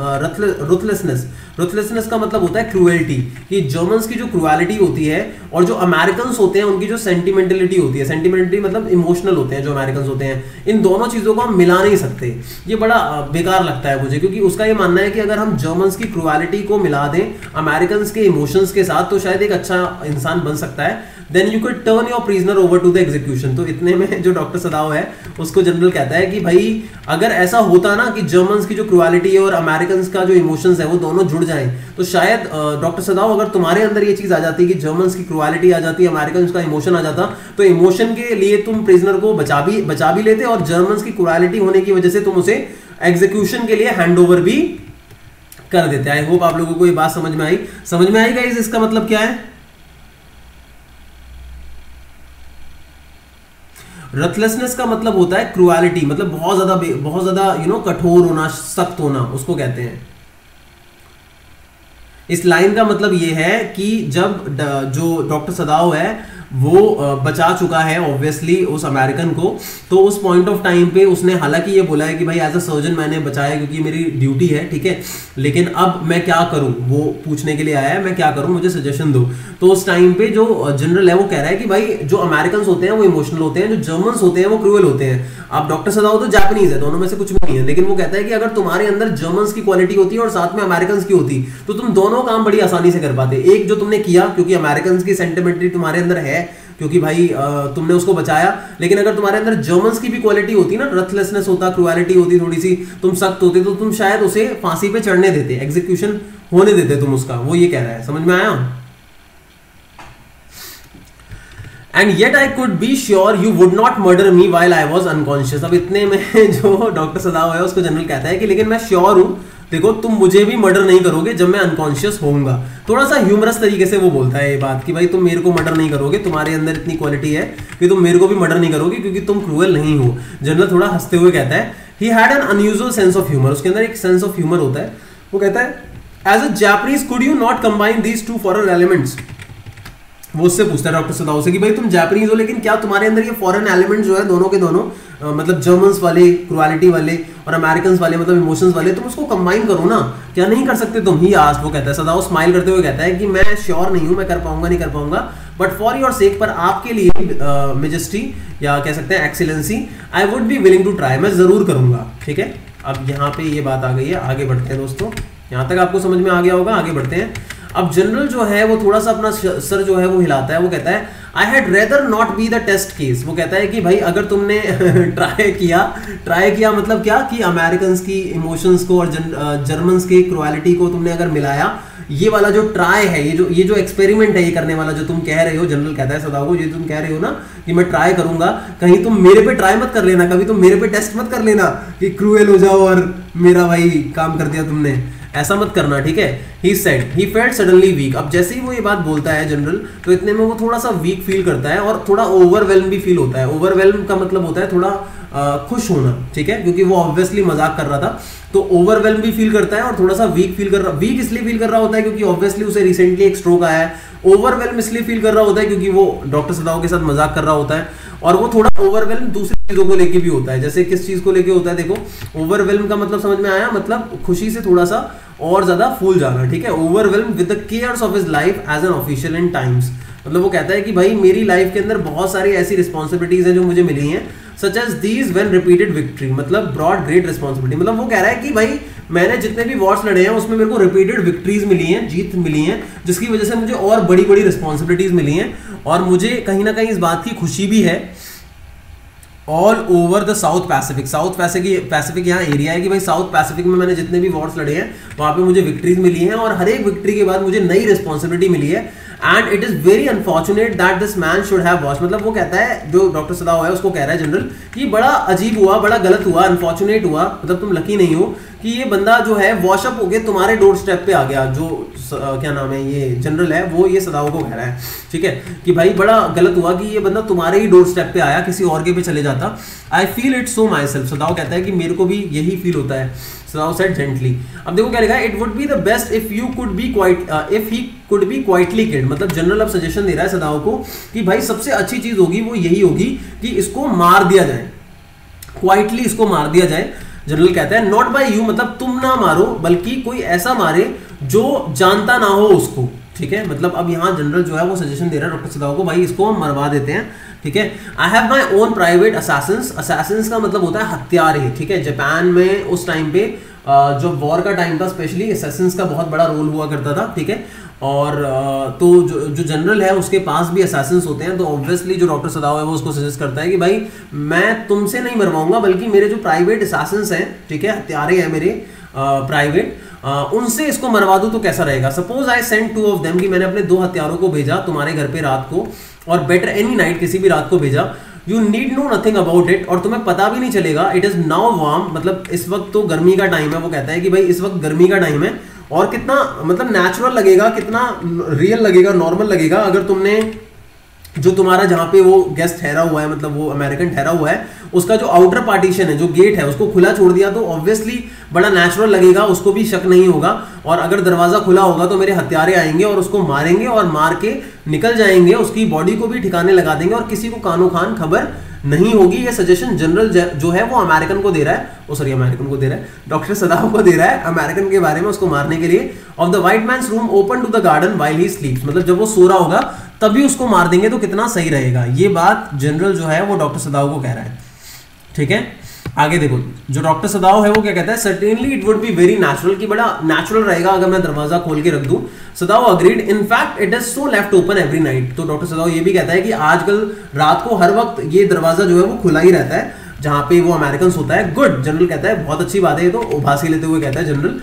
रुथलेसनेस का मतलब होता है क्रूएलिटी, कि जर्मन्स की जो क्रूएलिटी होती है और जो अमेरिकन्स होते हैं उनकी जो सेंटिमेंटलिटी होती है, सेंटिमेंटलिटी मतलब इमोशनल होते हैं जो अमेरिकन्स होते हैं, इन दोनों चीजों को हम मिला नहीं सकते। ये बड़ा बेकार लगता है मुझे, क्योंकि उसका ये मानना है कि अगर हम जर्मन्स की क्रूएलिटी को मिला दें अमेरिकन्स के इमोशंस के साथ तो शायद एक अच्छा इंसान बन सकता है। Then you can turn your prisoner over to the execution. तो इतने में जो डॉक्टर सदाओ है उसको जनरल कहता है कि भाई अगर ऐसा होता ना कि जर्मन्स की जो क्रूएलिटी है और अमेरिकन्स का जो इमोशंस है वो दोनों जुड़ जाएं, तो शायद डॉक्टर सदाओ अगर तुम्हारे अंदर ये चीज आ जाती कि जर्मन्स की क्रूएलिटी आ जाती, अमेरिकन्स का इमोशन आ जाता, तो इमोशन के लिए तुम प्रिजनर को बचा भी लेते और जर्मन्स की क्रूएलिटी होने की वजह से तुम उसे एग्जीक्यूशन के लिए हैंड ओवर भी कर देते। आई होप आप लोगों को ये बात समझ में आई गाइस। इसका मतलब क्या है? रथलेसनेस का मतलब होता है क्रूएलिटी, मतलब बहुत ज्यादा कठोर होना, सख्त होना, उसको कहते हैं। इस लाइन का मतलब ये है कि जब जो डॉक्टर सदाओ है वो बचा चुका है ऑब्वियसली उस अमेरिकन को, तो उस पॉइंट ऑफ टाइम पे उसने हालांकि ये बोला है कि भाई एज अ सर्जन मैंने बचाया क्योंकि मेरी ड्यूटी है, ठीक है, लेकिन अब मैं क्या करूं, वो पूछने के लिए आया है, मैं क्या करूं, मुझे सजेशन दो। तो उस टाइम पे जो जनरल है वो कह रहा है कि भाई जो अमेरिकन होते हैं वो इमोशनल होते हैं, जो जर्मन्स होते हैं वो क्रूएल होते हैं। अब डॉक्टर सदाओ तो जापानीज है, दोनों में से कुछ भी नहीं है, लेकिन वो कहता है कि अगर तुम्हारे अंदर जर्मन्स की क्वालिटी होती और साथ में अमेरिकन की होती तो तुम दोनों काम बड़ी आसानी से कर पाते। एक जो तुमने किया क्योंकि अमेरिकन की सेंटिमेंटलिटी तुम्हारे अंदर है, क्योंकि भाई तुमने उसको बचाया, लेकिन अगर तुम्हारे अंदर जर्मन्स की भी क्वालिटी होती ना, रथलेसनेस होता, क्रूएलिटी होती, थोड़ी सी तुम सख्त होते, तो तुम शायद उसे फांसी पे चढ़ने देते, एग्जीक्यूशन होने देते तुम उसका। वो ये कह रहा है, समझ में आया? And yet I could be sure you would not murder me while I was unconscious. अब इतने में जो डॉक्टर सदाओ है उसको जनरल कहता है कि लेकिन मैं श्योर हूं, देखो तुम मुझे भी मर्डर नहीं करोगे जब मैं अनकॉन्शियस होऊंगा। थोड़ा सा ह्यूमरस तरीके से वो बोलता है ये बात कि भाई तुम मेरे को मर्डर नहीं करोगे, तुम्हारे अंदर इतनी क्वालिटी है कि तुम मेरे को भी मर्डर नहीं करोगे क्योंकि तुम क्रूएल नहीं हो। जनरल थोड़ा हंसते हुए कहता है he had an unusual sense of humour, उसके अंदर एक सेंस ऑफ ह्यूमर होता है। वो कहता है as a Japanese could you not combine these two foreign elements. वो उससे पूछता है डॉक्टर सदाओ से कि भाई तुम जापानीज हो लेकिन क्या तुम्हारे अंदर ये फॉरेन एलिमेंट जो है दोनों के दोनों मतलब जर्मन्स वाले क्रूएलिटी वाले और अमेरिकन वाले मतलब इमोशंस वाले, तुम उसको कंबाइन करो ना, क्या नहीं कर सकते तुम? ही आस्क्ड, वो कहता है, सदाओ स्माइल करते हुए कहता है कि मैं श्योर नहीं हूं, मैं कर पाऊंगा नहीं कर पाऊंगा, बट फॉर योर सेक, पर आपके लिए मेजेस्टी या कह सकते हैं excellency, I would be willing to try, मैं जरूर करूंगा। ठीक है, अब यहाँ पे ये बात आ गई है, आगे बढ़ते हैं दोस्तों, यहाँ तक आपको समझ में आ गया होगा, आगे बढ़ते हैं। अब जनरल जो है वो थोड़ा सा अपना सर जो है वो हिलाता है, वो कहता है I had rather not be the test case. वो कहता है कि भाई अगर तुमने ट्राई किया मतलब क्या कि अमेरिकन की इमोशंस को और जर्मन्स की क्रुएलिटी को तुमने अगर मिलाया, ये वाला जो ट्राई है, ये जो एक्सपेरिमेंट है ये करने वाला जो तुम कह रहे हो, जनरल कहता है सदाओ को, ये तुम कह रहे हो ना कि मैं ट्राई करूंगा, कहीं तुम मेरे पे ट्राई मत कर लेना, कभी तुम मेरे पे टेस्ट मत कर लेना कि क्रूएल हो जाओ और मेरा भाई काम कर दिया तुमने, ऐसा मत करना। ठीक है, he said he felt suddenly weak. अब जैसे ही वो ये बात बोलता है जनरल, तो इतने में वो थोड़ा सा वीक फील करता है और थोड़ा ओवरवेल्म भी फील होता है। ओवरवेल्म का मतलब होता है थोड़ा खुश होना। ठीक है, क्योंकि वो ऑब्वियसली मजाक कर रहा था, तो ओवरवेल्म भी फील करता है और थोड़ा सा वीक फील कर रहा, वीक इसलिए फील कर रहा होता है क्योंकि ऑब्वियसली उसे रिसेंटली एक स्ट्रोक आया है। ओवरवेल्म इसलिए फील कर रहा होता है क्योंकि वो डॉक्टर सदाओ के साथ मजाक कर रहा होता है, और वो थोड़ा ओवरवेल्म दूसरी चीजों को लेके भी होता है। जैसे किस चीज को लेके होता है, देखो ओवरवेल्म का मतलब समझ में आया, मतलब खुशी से थोड़ा सा और ज्यादा फूल जाना। ठीक है, overwhelm with the cares of his life as an official in times, मतलब वो कहता है कि भाई मेरी लाइफ के अंदर बहुत सारी ऐसी रिस्पॉन्सिबिलिटीज हैं जो मुझे मिली हैं, such as these when repeated victory, मतलब ब्रॉड ग्रेट रिस्पॉन्सिबिलिटी। मतलब वो कह रहा है कि भाई मैंने जितने भी वॉर्स लड़े हैं उसमें मेरे को रिपीटेड विक्ट्रीज मिली हैं, जीत मिली हैं, जिसकी वजह से मुझे और बड़ी बड़ी रिस्पॉन्सिबिलिटीज मिली हैं, और मुझे कहीं ना कहीं इस बात की खुशी भी है। All over the south Pacific, south Pacific यहाँ एरिया है कि भाई साउथ पैसिफिक में मैंने जितने भी वॉर्स लड़े हैं वहां पे मुझे विक्ट्रीज मिली हैं, और हर एक विक्ट्री के बाद मुझे नई रिस्पॉन्सिबिलिटी मिली है। And it is very unfortunate that this man should have watch, मतलब वो कहता है, जो डॉक्टर सदाओ है उसको कह रहा है जनरल, कि बड़ा अजीब हुआ, बड़ा गलत हुआ, अनफॉर्चुनेट हुआ, मतलब तुम लकी नहीं हो कि ये बंदा जो है वॉशअप होके तुम्हारे डोर स्टेप पे आ गया। जो क्या नाम है, ये जनरल है, वो ये सदाओ को कह रहा है। ठीक है, कि भाई बड़ा गलत हुआ कि ये बंदा तुम्हारे ही डोर स्टेप पे आया, किसी और के पे चले जाता। I feel it so myself, Sadao कहता है कि मेरे को भी यही फील होता है। सदाओ सेड जेंटली। अब देखो क्या लिखा है, it would be the best if you could be quite if he could be quietly kid, मतलब जनरल अब सजेशन दे रहा है सदाओ को कि भाई सबसे अच्छी चीज होगी वो यही होगी कि इसको मार दिया जाए, क्वाइटली इसको मार दिया जाए। जनरल कहता है नॉट बाय यू, मतलब तुम ना मारो, बल्कि कोई ऐसा मारे जो जानता ना हो उसको। ठीक है, मतलब अब यहाँ जनरल जो है वो सजेशन दे रहा है डॉक्टर सदाओ को, भाई इसको हम मरवा देते हैं। ठीक है, I have my own private Assassin's, Assassin's का मतलब होता है हत्यारे। ठीक है, जापान में उस टाइम पे जो वॉर का टाइम था स्पेशली असैसिन्स का बहुत बड़ा रोल हुआ करता था। ठीक है, और तो जो जनरल है उसके पास भी असैसिन्स होते हैं, तो ऑब्वियसली जो डॉक्टर सदाओ है वो उसको सजेस्ट करता है कि भाई मैं तुमसे नहीं मरवाऊंगा, बल्कि मेरे जो प्राइवेट असैसिन्स हैं, ठीक है, हत्यारे हैं मेरे प्राइवेट, उनसे इसको मरवा दूं तो कैसा रहेगा। Suppose I send 2 of them, कि मैंने अपने 2 हत्यारों को भेजा तुम्हारे घर पे रात को, और बेटर एनी नाइट, किसी भी रात को भेजा, you need know nothing about it, और तुम्हें पता भी नहीं चलेगा। इट इज नाउ वार्म, मतलब इस वक्त तो गर्मी का टाइम है। वो कहता है कि भाई इस वक्त गर्मी का टाइम है, और कितना मतलब नेचुरल लगेगा, कितना रियल लगेगा, नॉर्मल लगेगा अगर तुमने जो तुम्हारा जहां पे वो गेस्ट ठहरा हुआ है, मतलब वो अमेरिकन ठहरा हुआ है, उसका जो आउटर पार्टीशन है, जो गेट है, उसको खुला छोड़ दिया, तो ऑब्वियसली बड़ा नेचुरल लगेगा, उसको भी शक नहीं होगा। और अगर दरवाजा खुला होगा तो मेरे हत्यारे आएंगे और उसको मारेंगे, और मार के निकल जाएंगे, उसकी बॉडी को भी ठिकाने लगा देंगे, और किसी को कानो खान खबर नहीं होगी। ये सजेशन जनरल जो है वो अमेरिकन को दे रहा है, अमेरिकन को दे रहा है, डॉक्टर सदाओ को दे रहा है अमेरिकन के बारे में, उसको मारने के लिए। Of the white man's room open to the garden while he sleeps, मतलब जब वो सो रहा होगा तभी उसको मार देंगे तो कितना सही रहेगा। ये बात जनरल जो है वो डॉक्टर सदाओ को कह रहा है। ठीक है, आगे देखो, जो डॉक्टर सदाओ है वो क्या कहता है, certainly it would be very natural, कि बड़ा नेचुरल रहेगा अगर मैं दरवाजा खोल के रख दूं। Sadao agreed, in fact it is so left open every night, तो डॉक्टर सदाओ ये भी कहता है कि आजकल रात को हर वक्त ये दरवाजा जो है वो खुला ही रहता है जहां पे वो अमेरिकन होता है। गुड, जनरल कहता है बहुत अच्छी बात है, ये तो उभासी लेते हुए कहता है general.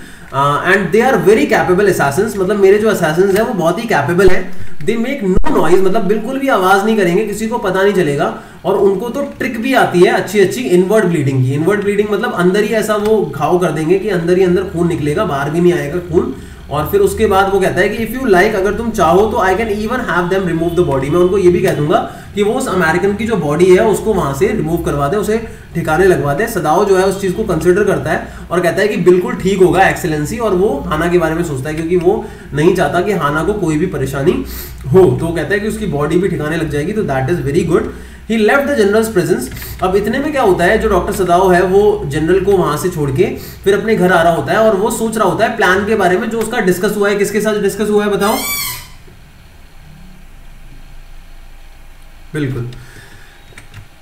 And they are very capable assassins, मतलब मेरे जो असैसिन्स हैं वो बहुत ही कैपेबल हैं। दे मेक नो नॉइज, मतलब बिल्कुल भी आवाज नहीं करेंगे, किसी को पता नहीं चलेगा, और उनको तो ट्रिक भी आती है अच्छी अच्छी इनवर्ड ब्लीडिंग की। इनवर्ड ब्लीडिंग मतलब अंदर ही ऐसा वो घाव कर देंगे कि अंदर ही अंदर खून निकलेगा, बाहर भी नहीं आएगा खून। और फिर उसके बाद वो कहता है कि इफ यू लाइक, अगर तुम चाहो तो I can even have them remove the body, मैं उनको ये भी कह दूंगा कि वो उस अमेरिकन की जो बॉडी है उसको वहां से रिमूव करवा दे, उसे ठिकाने लगवा दे। सदाओ जो है उस चीज को कंसिडर करता है और कहता है कि बिल्कुल ठीक होगा एक्सेलेंसी, और वो हाना के बारे में सोचता है क्योंकि वो नहीं चाहता कि हाना को कोई भी परेशानी हो, तो वो कहता है कि उसकी बॉडी भी ठिकाने लग जाएगी, तो that is very good. He left the generals presence. अब इतने में क्या होता है, जो डॉक्टर सदाओ है वो जनरल को वहां से छोड़ के फिर अपने घर आ रहा होता है, और वो सोच रहा होता है प्लान के बारे में जो उसका डिस्कस हुआ है। किसके साथ डिस्कस हुआ है बताओ? बिल्कुल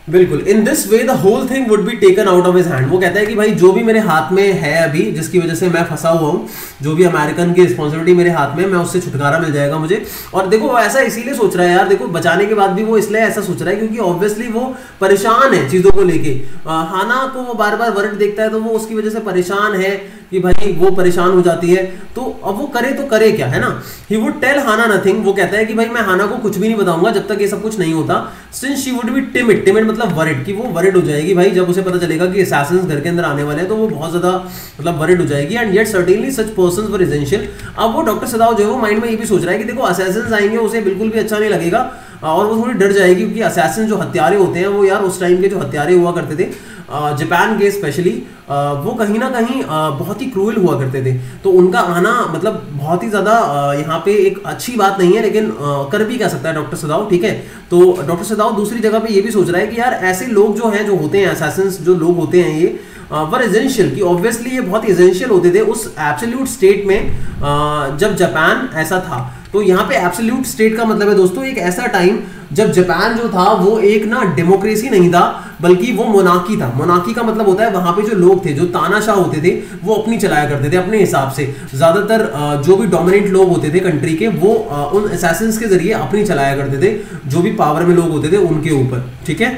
बिल्कुल। In this way the whole thing would be taken out of his hand. वो कहता है कि भाई जो भी मेरे हाथ में है अभी, जिसकी वजह से मैं फंसा हुआ हूँ, जो भी अमेरिकन की रिस्पॉन्सिबिलिटी मेरे हाथ में, मैं उससे छुटकारा मिल जाएगा मुझे। और देखो वो ऐसा इसीलिए सोच रहा है यार, देखो बचाने के बाद भी वो इसलिए ऐसा सोच रहा है क्योंकि ऑब्वियसली वो परेशान है चीजों को लेके। हाना को वो बार बार वर्ड देखता है तो वो उसकी वजह से परेशान है कि भाई वो परेशान हो जाती है। तो अब वो करे तो करे क्या, है ना। He would tell Hana nothing. वो कहता है कि भाई मैं हाना को कुछ भी नहीं बताऊंगा जब तक ये सब कुछ नहीं होता। Since she would be timid, timid मतलब वरिड, कि वो वरिड हो जाएगी भाई जब उसे पता चलेगा कि असैसिन्स घर के अंदर आने वाले हैं, तो वो बहुत ज्यादा मतलब वरिड हो जाएगी। And yet certainly such persons were essential. अब वो डॉक्टर सदाव जो है वो माइंड में ये भी सोच रहा है कि देखो असैसिन्स आएंगे, उसे बिल्कुल भी अच्छा नहीं लगेगा और वो थोड़ी डर जाएगी क्योंकि असैसिन जो हत्यारे होते हैं वो यार उस टाइम के जो हत्यारे हुआ करते थे जापान के स्पेशली, वो कहीं ना कहीं बहुत ही क्रूएल हुआ करते थे। तो उनका आना मतलब बहुत ही ज़्यादा यहाँ पे एक अच्छी बात नहीं है, लेकिन कर भी क्या सकता है डॉक्टर सदाव, ठीक है। तो डॉक्टर सदाव दूसरी जगह पे ये भी सोच रहा है कि यार ऐसे लोग जो हैं, जो होते हैं असैसिन्स, जो लोग होते हैं ये वर एसेंशियल, कि ऑब्वियसली ये बहुत एसेंशियल होते थे उस एब्सोल्यूट स्टेट में जब जापान ऐसा था। तो यहाँ पे एब्सोल्यूट स्टेट का मतलब है दोस्तों एक ऐसा टाइम जब जापान जो था वो एक ना डेमोक्रेसी नहीं था बल्कि वो मोनार्की था। मोनार्की का मतलब होता है वहां पे जो लोग थे, जो तानाशाह होते थे, वो अपनी चलाया करते थे अपने हिसाब से। ज्यादातर जो भी डोमिनेंट लोग होते थे कंट्री के, वो उन असैसिन्स के जरिए अपनी चलाया करते थे, जो भी पावर में लोग होते थे उनके ऊपर, ठीक है।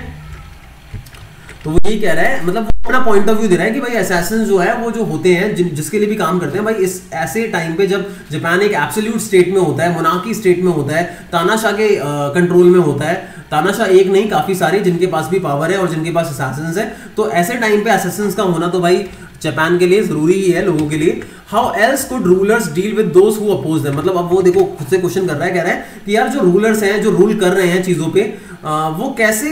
तो वो यही कह रहा है, मतलब वो अपना पॉइंट ऑफ व्यू दे रहा है कि भाई असैसिन जो है वो जो होते हैं जिसके लिए भी काम करते हैं भाई, इस ऐसे टाइम पे जब जापान एक एब्सोल्यूट स्टेट में होता है, मोनार्की स्टेट में होता है, तानाशाह के कंट्रोल में होता है, तानाशाह एक नहीं काफी सारे जिनके पास भी पावर है और जिनके पास असैसिन्स है, तो ऐसे टाइम पे असैसिन्स का होना तो भाई जापान के लिए जरूरी ही है, लोगों के लिए। How else could rulers deal with those who oppose them. मतलब अब वो देखो खुद से क्वेश्चन कर रहा है, कह रहा है कि यार जो रूलर्स हैं, जो रूल कर रहे हैं चीजों पे, वो कैसे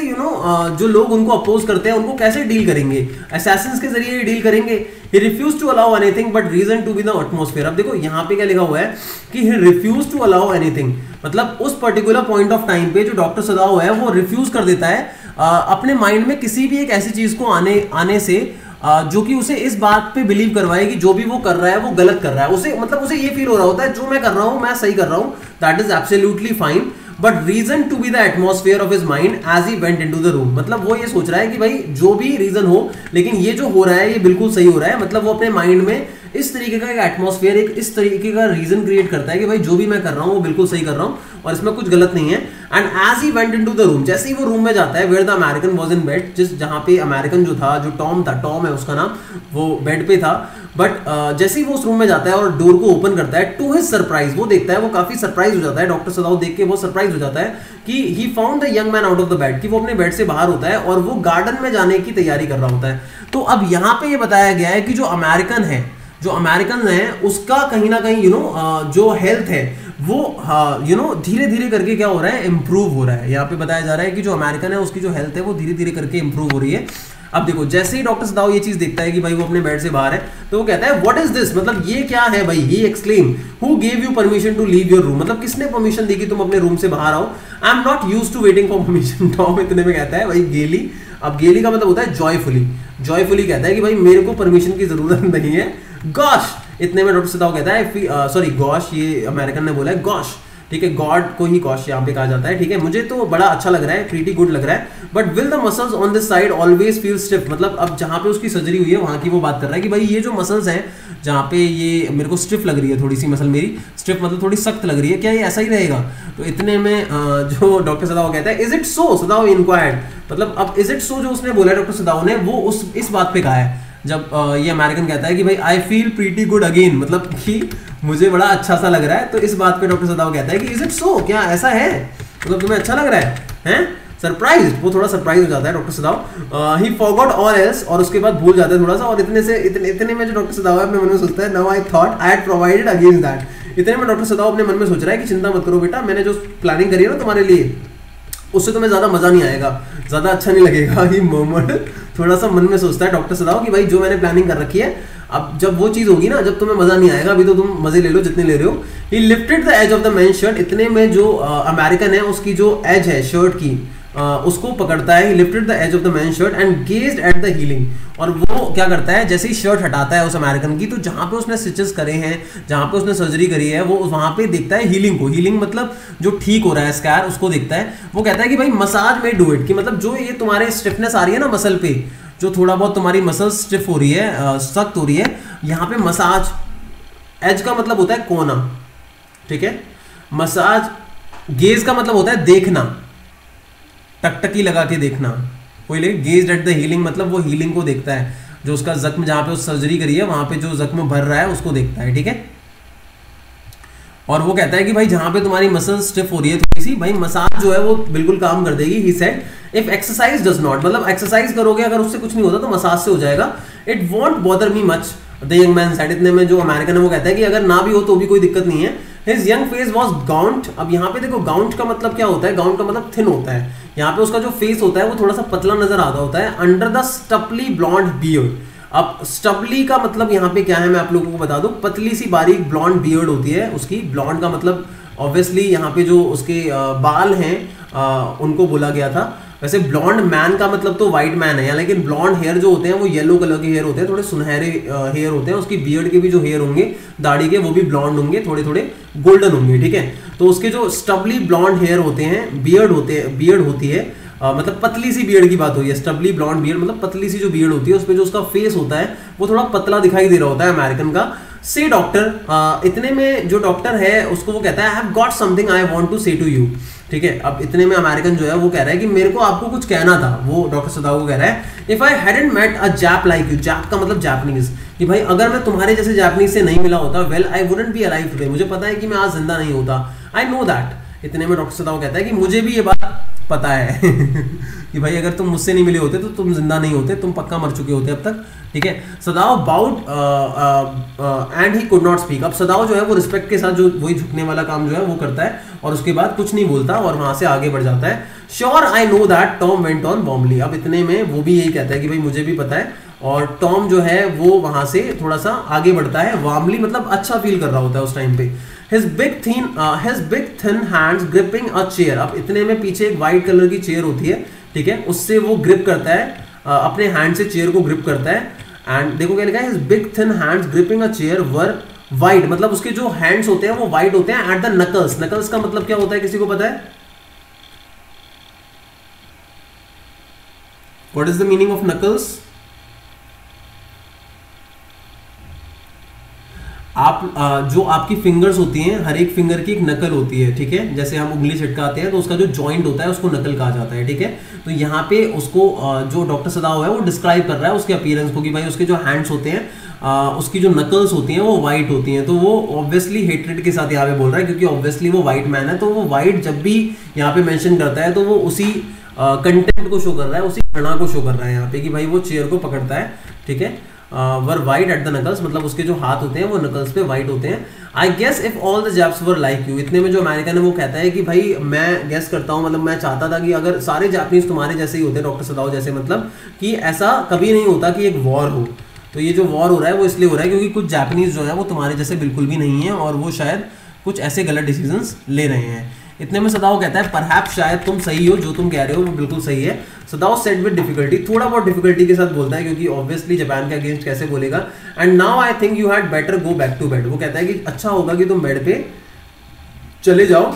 जो लोग उनको अपोज करते हैं उनको कैसे डील करेंगे, असैसिन्स के जरिए डील करेंगे। He refuse to allow anything but reason to be the atmosphere. अब देखो यहाँ पे क्या लिखा हुआ है कि he refuse to allow anything, मतलब उस पर्टिकुलर पॉइंट ऑफ टाइम पे जो डॉक्टर सदाव है वो रिफ्यूज कर देता है अपने माइंड में किसी भी एक ऐसी चीज को आने से जो कि उसे इस बात पे बिलीव करवाए कि जो भी वो कर रहा है वो गलत कर रहा है। उसे मतलब उसे ये फील हो रहा होता है जो मैं कर रहा हूं मैं सही कर रहा हूं, that is absolutely fine, but reason to be the atmosphere of his mind as he went into the room. मतलब वो ये सोच रहा है कि भाई जो भी रीजन हो, लेकिन ये जो हो रहा है ये बिल्कुल सही हो रहा है। मतलब वो अपने माइंड में इस तरीके का एक एटमॉस्फेयर, एक इस तरीके का रीजन क्रिएट करता है कि भाई जो भी मैं कर रहा हूँ वो बिल्कुल सही कर रहा हूँ और इसमें कुछ गलत नहीं है। And as he went into the room, जैसे ही वो रूम में जाता है, where the American was in bed, जहां पे अमेरिकन जो था, जो टॉम था, टॉम है उसका नाम, वो बेड पे था। बट जैसे ही वो उस रूम में जाता है और डोर को ओपन करता है, टू हिज सरप्राइज, वो देखता है, वो काफी सरप्राइज हो जाता है, डॉक्टर सदाव देख के वो सरप्राइज हो जाता है कि he found the young man out of the bed, कि वो अपने बेड से बाहर होता है और वो गार्डन में जाने की तैयारी कर रहा होता है। तो अब यहाँ पे ये बताया गया है कि जो अमेरिकन है, जो अमेरिकन है उसका कहीं ना कहीं जो हेल्थ है वो धीरे धीरे करके क्या हो रहा है, इंप्रूव हो रहा है। यहाँ पे बताया जा रहा है कि जो अमेरिकन है उसकी जो हेल्थ है वो धीरे धीरे करके इंप्रूव हो रही है। अब देखो जैसे ही डॉक्टर सदाव ये चीज देखता है कि भाई वो अपने बेड से बाहर है, तो वो कहता है व्हाट इज दिस, मतलब ये क्या है भाई। He exclaim who gave you permission to leave your room, मतलब किसने परमिशन दी कि तुम अपने रूम से बाहर आओ। I am not used to waiting for permission. Tom इतने में कहता है भाई गेली, अब गेली का मतलब होता है जॉयफुली, जॉयफुली कहता है कि भाई मेरे को परमिशन की जरूरत नहीं है। गॉश, इतने में डॉक्टर सदाव कहता है सॉरी गॉश, ये अमेरिकन ने बोला है गॉश, ठीक है, गॉड को ही गॉश यहाँ पे कहा जाता है, ठीक है। मुझे तो बड़ा अच्छा लग रहा है, प्रीटी गुड लग रहा है, but will the muscles on this side always feel stiff. मतलब अब जहाँ पे उसकी सर्जरी हुई है वहां की वो बात कर रहा है कि भाई ये जो मसल्स हैं जहाँ पे ये मेरे को स्टिफ लग रही है, थोड़ी सी मसल मेरी स्टिफ मतलब थोड़ी सख्त लग रही है, क्या ये ऐसा ही रहेगा। तो इतने में जो डॉक्टर सदाव कहता है इज इट सो, सदाव इंक्वायर्ड, मतलब अब इज इट सो जो उसने बोला डॉक्टर सदाव ने, वो इस बात पे कहा है जब ये अमेरिकन कहता है कि भाई I feel pretty good again, मतलब कि मुझे बड़ा अच्छा सा लग रहा है। तो इस बात पे डॉक्टर सदाव कहता है कि इज इट सो, क्या ऐसा है, मतलब तुम्हें अच्छा लग रहा है, हैं? सरप्राइज, वो थोड़ा सरप्राइज हो जाता है डॉक्टर सदाव। ही फॉरगॉट ऑल एल्स, और उसके बाद भूल जाता है थोड़ा सा, और इतने में जो डॉक्टर सदाव है अपने मन में सोचता है now I thought I had provided against that. इतने में डॉक्टर सदाव अपने मन में सोच रहा है कि चिंता मत करो बेटा, मैंने जो प्लानिंग करी है ना तुम्हारे लिए, उससे तुम्हें ज्यादा मजा नहीं आएगा, ज्यादा अच्छा नहीं लगेगा। ही मोमेंट थोड़ा सा मन में सोचता है डॉक्टर सदाव कि भाई जो मैंने प्लानिंग कर रखी है, अब जब वो चीज होगी ना, जब तुम्हें मजा नहीं आएगा, अभी तो तुम मजे ले लो जितने ले रहे हो। He lifted the edge of the main shirt, इतने में जो अमेरिकन है उसकी जो एज है शर्ट की, उसको पकड़ता है, he lifted the edge of the man's shirt and gazed at the healing। और वो क्या करता है, जैसे ही शर्ट हटाता है उस अमेरिकन की, तो जहां पे उसने स्टिचेस करे हैं, जहां पे उसने सर्जरी करी है, वो वहां पे देखता है हीलिंग को। हीलिंग मतलब जो ठीक हो रहा है स्कैर, उसको देखता है। वो कहता है कि भाई मसाज में डू इट, कि मतलब जो ये तुम्हारे स्टिफनेस आ रही है ना मसल पे, जो थोड़ा बहुत तुम्हारी मसल स्टिफ हो रही है, सख्त हो रही है, यहाँ पे मसाज, एज का मतलब होता है कोना, ठीक है। मसाज, गेज का मतलब होता है देखना, टकटकी लगा के देखना। कोई ले गेज्ड एट द हीलिंग, मतलब वो हीलिंग को देखता है, जो उसका जख्म जहां पे उस सर्जरी करी है वहां पे जो जख्म भर रहा है उसको देखता है, ठीक है। और वो कहता है कि भाई जहां पे तुम्हारी मसल स्टिफ हो रही है थोड़ी सी, भाई मसाज जो है वो बिल्कुल काम कर देगी। He said if exercise does not, मतलब एक्सरसाइज करोगे अगर उससे कुछ नहीं होता तो मसाज से हो जाएगा। It won't bother me much, the young man said. इतने में जो अमेरिकन है वो कहता है कि अगर ना भी हो तो भी कोई दिक्कत नहीं है। His young face was ground. अब यहाँ पे देखो गाउंट का मतलब क्या होता है, गाउंट का मतलब थिन होता है। यहाँ पे उसका जो फेस होता है वो थोड़ा सा पतला नजर आता होता है। Under the stubbly blonde beard. अब स्टबली का मतलब यहाँ पे क्या है मैं आप लोगों को बता दूं, पतली सी बारीक ब्लॉन्ड बियर्ड होती है उसकी। ब्लॉन्ड का मतलब ऑब्वियसली यहाँ पे जो उसके बाल हैं उनको बोला गया था। वैसे ब्लॉन्ड मैन का मतलब तो वाइट मैन है, लेकिन ब्लॉन्ड हेयर जो होते हैं वो येलो कलर के हेयर होते हैं, थोड़े सुनहरे हेयर होते हैं। उसकी बियर्ड के भी जो हेयर होंगे दाढ़ी के, वो भी ब्लॉन्ड होंगे, थोड़े थोड़े गोल्डन होंगे, ठीक है। तो उसके जो स्टबली ब्लॉन्ड हेयर होते हैं, बियर्ड होती है, मतलब पतली सी बियर्ड की बात हुई है। स्टबली ब्लॉन्ड बियर्ड मतलब पतली सी जो बियर्ड होती है, उस पे जो उसका फेस होता है वो थोड़ा पतला दिखाई दे रहा होता है अमेरिकन का। से डॉक्टर, इतने में जो डॉक्टर है उसको वो कहता है I have got something I want to say to you, ठीक है। अब इतने में अमेरिकन जो है वो कह रहा है कि मेरे को आपको कुछ कहना था। वो डॉक्टर सदाओ को कह रहा है if I hadn't met a Jap like you, Jap का मतलब जापानीज, कि भाई अगर मैं तुम्हारे जैसे जापानीज से नहीं मिला होता, well I wouldn't be alive today, मुझे पता है कि मैं आज जिंदा नहीं होता। I know that. इतने में डॉक्टर सदाओ कहता है कि मुझे भी ये बात पता है कि भाई अगर तुम मुझसे नहीं मिले होते तो तुम जिंदा नहीं होते, तुम पक्का मर चुके होते अब तक, ठीक है। Sadao bowed and he could not speak. अब सदाओ जो है वो रिस्पेक्ट के साथ जो वही झुकने वाला काम जो है वो करता है और उसके बाद कुछ नहीं बोलता और वहां से आगे बढ़ जाता है। Sure I know that, Tom went on warmly. अब इतने में वो भी यही कहता है कि भाई मुझे भी पता है, और टॉम जो है वो वहां से थोड़ा सा आगे बढ़ता है। वार्मली मतलब अच्छा फील कर रहा होता है उस टाइम पे। His big thin hands gripping a chair। अब इतने में पीछे एक वाइट कलर की चेयर होती है, ठीक है, उससे वो ग्रिप करता है, अपने हैंड से चेयर को ग्रिप करता है। एंड देखो क्या लिखा है, his big thin hands gripping a chair were white, मतलब उसके जो हैंड्स होते हैं वो वाइट होते हैं। एट द नकल्स, नकल्स का मतलब क्या होता है किसी को पता है? What is the meaning of knuckles? आप जो आपकी फिंगर्स होती हैं, हर एक फिंगर की एक नकल होती है, ठीक है। जैसे हम उंगली छिटकाते हैं तो उसका जो जॉइंट होता है उसको नकल कहा जाता है, ठीक है। तो यहाँ पे उसको जो डॉक्टर सदाओ है वो डिस्क्राइब कर रहा है उसके अपीयरेंस को, कि भाई उसके जो हैंड्स होते हैं, उसकी जो नकल्स होती हैं वो वाइट होती हैं। तो वो ऑब्वियसली हेट्रेड के साथ यहाँ पे बोल रहा है, क्योंकि ऑब्वियसली वो वाइट मैन है। तो वो वाइट जब भी यहाँ पे मेंशन करता है तो वो उसी कंटेंट को शो कर रहा है, उसी घटना को शो कर रहा है यहाँ पे, कि भाई वो चेयर को पकड़ता है, ठीक है। वर वाइट एट द नकल्स, मतलब उसके जो हाथ होते हैं वो नकल्स पे वाइट होते हैं। I guess if all the Japs were like you. इतने में जो अमेरिकन है वो कहता है कि भाई मैं गेस करता हूँ, मतलब मैं चाहता था कि अगर सारे जापानीज तुम्हारे जैसे ही होते, डॉक्टर सदाओ जैसे, मतलब कि ऐसा कभी नहीं होता कि एक वॉर हो। तो ये जो वॉर हो रहा है वो इसलिए हो रहा है क्योंकि कुछ जापानीज जो है वो तुम्हारे जैसे बिल्कुल भी नहीं है और वो शायद कुछ ऐसे गलत डिसीजंस ले रहे हैं। इतने में सदाओ कहता है परहैप्स, शायद तुम सही हो, जो तुम कह रहे हो वो बिल्कुल सही है। सदाओ सेड विद डिफिकल्टी, थोड़ा बहुत डिफिकल्टी के साथ बोलता है क्योंकि ऑब्वियसली जापान के अगेंस्ट कैसे बोलेगा। And now I think you had better go back to bed. वो कहता है कि अच्छा होगा कि तुम बेड पे चले जाओ।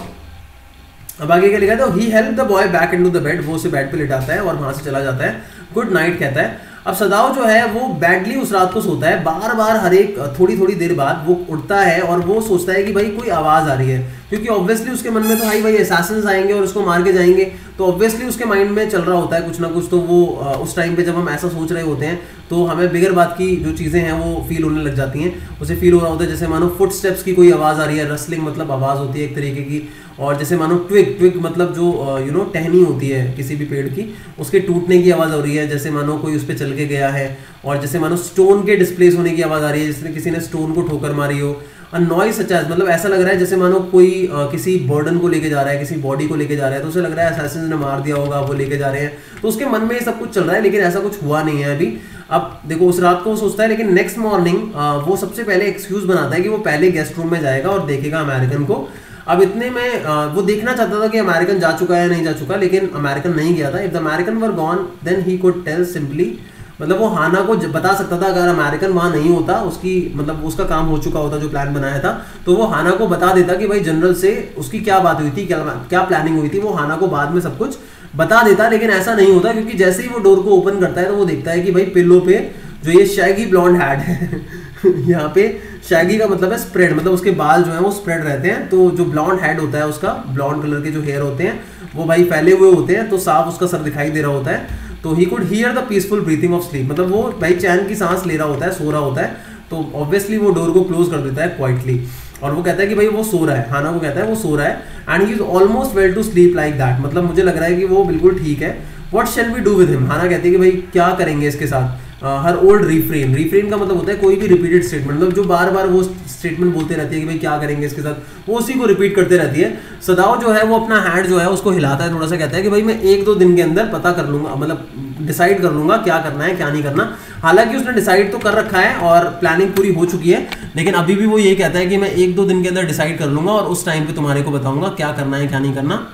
अब आगे क्या लिखा है, तो he help the boy back into the bed. वो उसे बेड पे लिटाता है और वहां से चला जाता है। गुड नाइट कहता है। अब सदाओ जो है वो बैडली उस रात को सोता है। बार बार हर एक थोड़ी थोड़ी देर बाद वो उठता है और वो सोचता है कि भाई कोई आवाज आ रही है, क्योंकि ऑब्वियसली उसके मन में तो भाई असैसिन्स आएंगे और उसको मार के जाएंगे। तो ऑब्वियसली उसके माइंड में चल रहा होता है कुछ ना कुछ। तो वो उस टाइम पे जब हम ऐसा सोच रहे होते हैं तो हमें बिगर बात की जो चीज़ें हैं वो फील होने लग जाती हैं। उसे फील हो रहा होता है जैसे मानो फुट स्टेप्स की कोई आवाज़ आ रही है। रसलिंग मतलब आवाज़ होती है एक तरीके की। और जैसे मानो ट्विग मतलब जो टहनी होती है किसी भी पेड़ की, उसके टूटने की आवाज़ हो रही है, जैसे मानो कोई उस पर चल के गया है। और जैसे मानो स्टोन के डिस्प्लेस होने की आवाज़ आ रही है, जैसे किसी ने स्टोन को ठोकर मारी हो। नॉइज सच एज, मतलब ऐसा लग रहा है जैसे मानो कोई किसी बर्डन को लेके जा रहा है, किसी बॉडी को लेके जा रहा है, तो उसे लग रहा है असैसिन्स ने मार दिया होगा, वो लेके जा रहे हैं। तो उसके मन में ये सब कुछ चल रहा है, लेकिन ऐसा कुछ हुआ नहीं है अभी। अब देखो उस रात को वो सोचता है, लेकिन नेक्स्ट मॉर्निंग वो सबसे पहले एक्सक्यूज बनाता है कि वो पहले गेस्ट रूम में जाएगा और देखेगा अमेरिकन को। अब इतने में वो देखना चाहता था कि अमेरिकन जा चुका है या नहीं जा चुका, लेकिन अमेरिकन नहीं गया था। If the American were gone then he could tell simply, मतलब वो हाना को बता सकता था अगर अमेरिकन वहां नहीं होता, उसकी मतलब उसका काम हो चुका होता जो प्लान बनाया था, तो वो हाना को बता देता कि भाई जनरल से उसकी क्या बात हुई थी, क्या प्लानिंग हुई थी, वो हाना को बाद में सब कुछ बता देता। लेकिन ऐसा नहीं होता, क्योंकि जैसे ही वो डोर को ओपन करता है तो वो देखता है कि भाई पिल्लो पे जो ये शैगी ब्लॉन्ड हैड है यहाँ पे शैगी का मतलब है स्प्रेड, मतलब उसके बाल जो है वो स्प्रेड रहते हैं। तो जो ब्लॉन्ड हेड होता है उसका, ब्लॉन्ड कलर के जो हेयर होते हैं वो भाई फैले हुए होते हैं, तो साफ उसका सर दिखाई दे रहा होता है। तो he could hear the peaceful breathing of sleep, मतलब वो भाई चैन की सांस ले रहा होता है, सो रहा होता है। तो ऑब्वियसली वो डोर को क्लोज कर देता है क्वाइटली, और वो कहता है कि भाई वो सो रहा है, हाना को कहता है वो सो रहा है, and he is almost well to sleep like that, मतलब मुझे लग रहा है कि वो बिल्कुल ठीक है। What shall we do with him, Hana कहती है कि भाई क्या करेंगे इसके साथ। हर ओल्ड रिफ्रेन, रिफ्रेन का मतलब होता है कोई भी रिपीटेड स्टेटमेंट, मतलब जो बार बार वो स्टेटमेंट बोलते रहती है कि भाई क्या करेंगे इसके साथ, वो उसी को रिपीट करते रहती है। सदाओ जो है वो अपना हैंड जो है उसको हिलाता है थोड़ा सा, कहता है कि भाई मैं 1-2 दिन के अंदर पता कर लूंगा, मतलब डिसाइड कर लूंगा क्या करना है क्या नहीं करना। हालांकि उसने डिसाइड तो कर रखा है और प्लानिंग पूरी हो चुकी है, लेकिन अभी भी वो ये कहता है कि मैं 1-2 दिन के अंदर डिसाइड कर लूंगा और उस टाइम पे तुम्हारे को बताऊंगा क्या करना है क्या नहीं करना।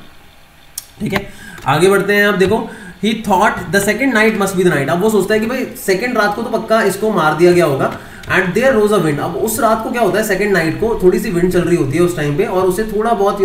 ठीक है, आगे बढ़ते हैं। आप देखो, he thought the second night must be the night, अब वो सोचता है कि भाई सेकंड रात को तो पक्का इसको मार दिया गया होगा। And there rose a wind, अब उस रात को क्या होता है, सेकंड नाइट को थोड़ी सी विंड चल रही होती है उस टाइम पे, और उसे थोड़ा बहुत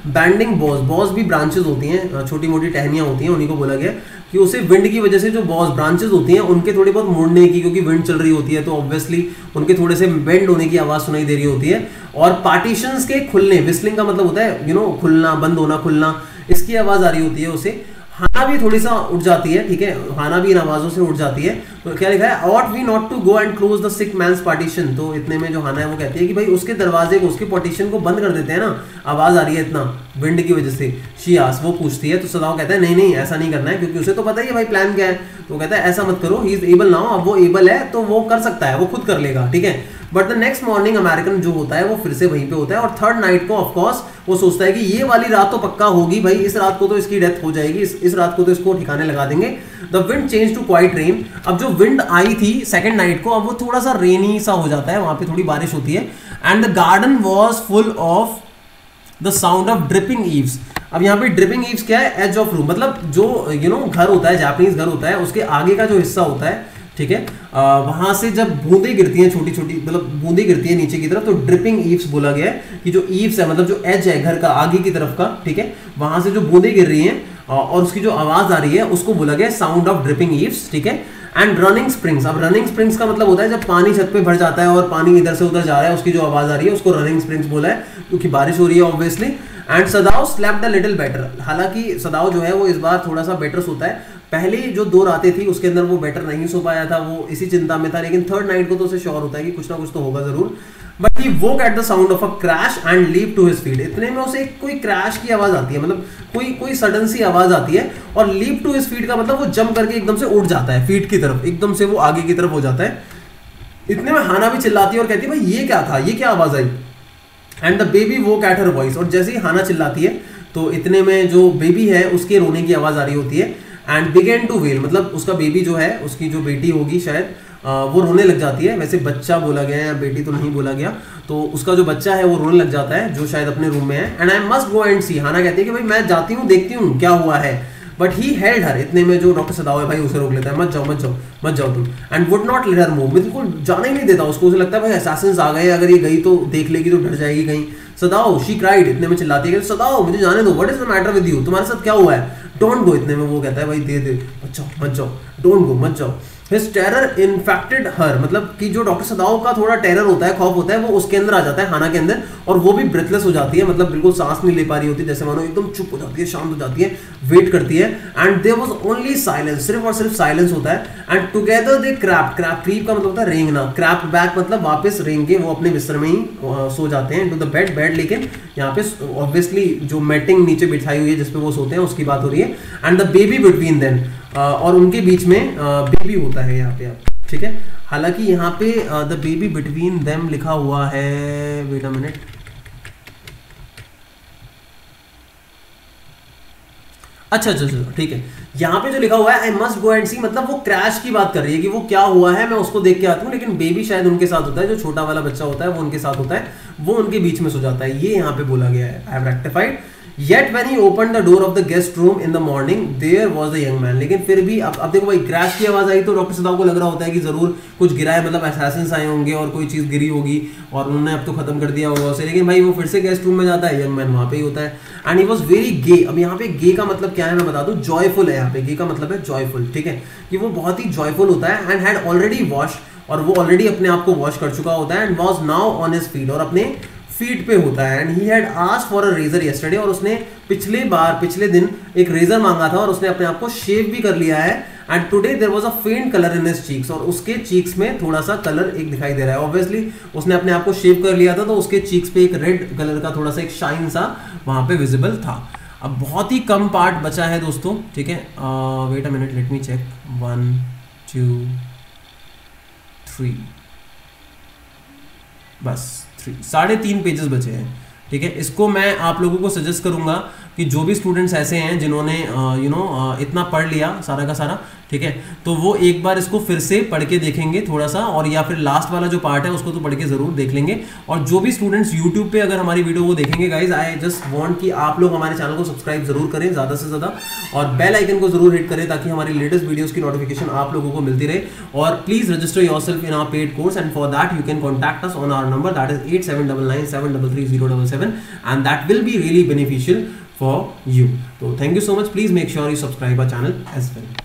बैंडिंग बॉस भी ब्रांचेस होती हैं, छोटी मोटी टहनियां होती हैं, उन्हीं को बोला गया कि उसे विंड की वजह से जो बॉस ब्रांचेस होती हैं उनके थोड़ी बहुत मुड़ने की, क्योंकि विंड चल रही होती है तो ऑब्वियसली उनके थोड़े से बेंड होने की आवाज सुनाई दे रही होती है। और पार्टीशंस के खुलने, विस्लिंग का मतलब होता है खुलना, बंद होना, खुलना, इसकी आवाज आ रही होती है उसे। हाना भी थोड़ी सा उठ जाती है, ठीक है, हाना भी इन आवाजों से उठ जाती है। तो क्या लिखा है, ought we not to go and close the sick man's partition, तो इतने में जो हाना है वो कहती है कि भाई उसके दरवाजे को, उसके पार्टीशन को बंद कर देते हैं ना, आवाज आ रही है इतना विंड की वजह से। शी आस्क्स, वो पूछती है, तो सदाओ कहता है नहीं नहीं ऐसा नहीं करना है, क्योंकि उसे तो पता ही है भाई प्लान क्या है। तो कहता है ऐसा मत करो, ही इज एबल नाउ, अब वो एबल है तो वो कर सकता है, वो खुद कर लेगा, ठीक है। But the next morning American जो होता है वो फिर से वहीं पे होता है, और थर्ड नाइट को ऑफकोर्स वो सोचता है कि ये वाली रात तो पक्का होगी भाई, इस रात को तो इसकी डेथ हो जाएगी, इस रात को तो इसको ठिकाने लगा देंगे। The wind change to quiet rain, अब जो विंड आई थी सेकंड नाइट को, अब वो थोड़ा सा रेनी सा हो जाता है, वहां पे थोड़ी बारिश होती है। And the garden was full of the sound of dripping eaves, अब यहाँ पे ड्रिपिंग ईव्स क्या है, एज ऑफ रूम, मतलब जो घर होता है, जापानीज घर होता है, उसके आगे का जो हिस्सा होता है, ठीक है, वहां से जब बूंदे गिरती हैं छोटी छोटी, मतलब बूंदे गिरती है नीचे की तरफ, तो ड्रिपिंग ईव्स बोला गया है कि जो ईव्स है मतलब जो एज है घर का आगे की तरफ का, ठीक है, वहां से जो बूंदे गिर रही हैं और उसकी जो आवाज आ रही है उसको बोला गया साउंड ऑफ ड्रिपिंग ईव्स, ठीक है। एंड रनिंग स्प्रिंग्स, अब रनिंग स्प्रिंग्स का मतलब होता है जब पानी छत पे भर जाता है और पानी इधर से उधर जा रहा है, उसकी जो आवाज आ रही है उसको रनिंग स्प्रिंग्स बोला है, क्योंकि बारिश हो रही है obviously. And Sadao slept a little better, हालांकि सदाओ जो है वो इस बार थोड़ा सा बेटर सोता है, पहले जो 2 रातें थी उसके अंदर वो बेटर नहीं सो पाया था, वो इसी चिंता में था, लेकिन थर्ड नाइट को तो उसे श्योर होता है कि कुछ ना कुछ तो होगा जरूर। But he woke at the sound of a crash and leap to his feet, इतने में उसे कोई क्रैश की आवाज आती है, मतलब कोई सडन सी आवाज आती है, और लीप टू हिज फीट का मतलब वो जंप करके एकदम से उड़ जाता है फीट की तरफ, एकदम से वो आगे की तरफ हो जाता है। इतने में हाना भी चिल्लाती है और कहती है भाई ये क्या था, ये क्या आवाज आई। And the baby woke at her voice, और जैसे ही हाना चिल्लाती है तो इतने में जो बेबी है उसके रोने की आवाज आ रही होती है। एंड बिगेन टू वेल, मतलब उसका बेबी जो है, उसकी जो बेटी होगी शायद, वो रोने लग जाती है, वैसे बच्चा बोला गया है या बेटी तो नहीं बोला गया, तो उसका जो बच्चा है वो रोने लग जाता है जो शायद अपने रूम में है। And I must go and see, Hana कहती है कि भाई मैं जाती हूँ देखती हूँ क्या हुआ है। बट ही हेल्ड हर, इतने में जो डॉक्टर सदाओ है भाई उसे रोक लेता है, मत जाओ मत जाओ मत जाओ तुम। And would not let her move, बिल्कुल जाने ही नहीं देता उसको, उसे लगता है भाई असैसिन्स आ गए, अगर ये गई तो देख लेगी तो डर जाएगी कहीं। सदाओ शी क्राइड, इतने में चिल्लाती है सदाओ मुझे जाने दो, what is the matter with you, तुम्हारे साथ क्या हुआ है, डोंट गो। इतने में वो कहता है भाई दे मत जाओ डोंट गो मत जाओ। हिज टेरर इन्फेक्टेड हर, मतलब कि जो डॉक्टर सदाओ का थोड़ा टेरर होता है, खौफ होता है, वो उसके अंदर आ जाता है, हाना के अंदर, और वो भी ब्रेथलेस हो जाती है, मतलब बिल्कुल सांस नहीं ले पा रही होती, जैसे मानो एकदम चुप हो जाती है, शांत हो जाती है, वेट करती है। And there was only silence, सिर्फ और सिर्फ साइलेंस होता है। And together they crept creep का मतलब होता है रेंगना, क्रैप बैक मतलब वापस रेंग के वो अपने बिस्तर में ही सो जाते हैं, टू द बेड, लेकिन यहाँ पे ऑब्वियसली जो मैटिंग नीचे बिछाई हुई है जिसपे वो सोते हैं उसकी बात हो रही है। And the baby between them, और उनके बीच में बेबी होता है यहाँ पे, ठीक है। हालांकि यहाँ पे द बेबी बिटवीन देम लिखा हुआ है, वेट अ मिनट, अच्छा अच्छा अच्छा ठीक है। यहाँ पे जो लिखा हुआ है आई मस्ट गो एंड सी, मतलब वो क्रैश की बात कर रही है कि वो क्या हुआ है, मैं उसको देख के आती हूँ। लेकिन बेबी शायद उनके साथ होता है, जो छोटा वाला बच्चा होता है वो उनके साथ होता है, वो उनके बीच में सो जाता है, ये यहाँ पे बोला गया है। I have rectified. Yet when he opened the door of the guest room in the morning, there was the young man। लेकिन फिर भी अब देखो भाई, क्रैश की आवाज आई तो डॉक्टर सदाव को लग रहा होता है कि जरूर कुछ गिरा है, मतलब असैसिन्स आए होंगे और कोई चीज गिरी होगी और उन्होंने अब तो खत्म कर दिया होगा उसे। लेकिन भाई वो फिर से गेस्ट रूम में जाता है, यंग मैन वहां पे ही होता है, एंड ही वॉज वेरी गे। अब यहाँ पे गे का मतलब क्या है मैं बता दूं, जॉयफुल है। यहाँ पे गे का मतलब है जॉयफुल, ठीक है, कि वो बहुत ही जॉयफुल होता है, एंड हैड ऑलरेडी वॉश, और वो ऑलरेडी अपने आप को वॉश कर चुका होता है, and was now on his feet, और अपने फीट पे होता है। And he had asked for a razor yesterday, और उसने पिछले दिन एक रेजर मांगा था और उसने अपने आप को शेव भी कर लिया है। And today there was a faint colour in his cheeks, और उसके चीक्स में थोड़ा सा कलर एक दिखाई दे रहा है। ऑब्वियसली उसने अपने आप को शेव कर लिया था तो उसके चीक्स पे एक रेड कलर का थोड़ा सा एक शाइन सा वहां पे विजिबल था। अब बहुत ही कम पार्ट बचा है दोस्तों, ठीक है, wait a minute, let me check, 1 2 3, बस 3.5 पेजेस बचे हैं, ठीक है। इसको मैं आप लोगों को सजेस्ट करूंगा कि जो भी स्टूडेंट्स ऐसे हैं जिन्होंने इतना पढ़ लिया सारा का सारा, ठीक है, तो वो एक बार इसको फिर से पढ़ के देखेंगे थोड़ा सा, और या फिर लास्ट वाला जो पार्ट है उसको तो पढ़ के जरूर देख लेंगे। और जो भी स्टूडेंट्स यूट्यूब पे अगर हमारी वीडियो को देखेंगे गाइज, आई जस्ट वांट कि आप लोग हमारे चैनल को सब्सक्राइब जरूर करें ज़्यादा से ज़्यादा, और बेल आइकन को जरूर हिट करें ताकि हमारी लेटेस्ट वीडियोस की नोटिफिकेशन आप लोगों को मिलती रहे। और please register yourself in our paid course, and for that you can contact us on our number, that is 8799733077, and that will be really beneficial for you. So thank you so much. Please make sure you subscribe our channel as well.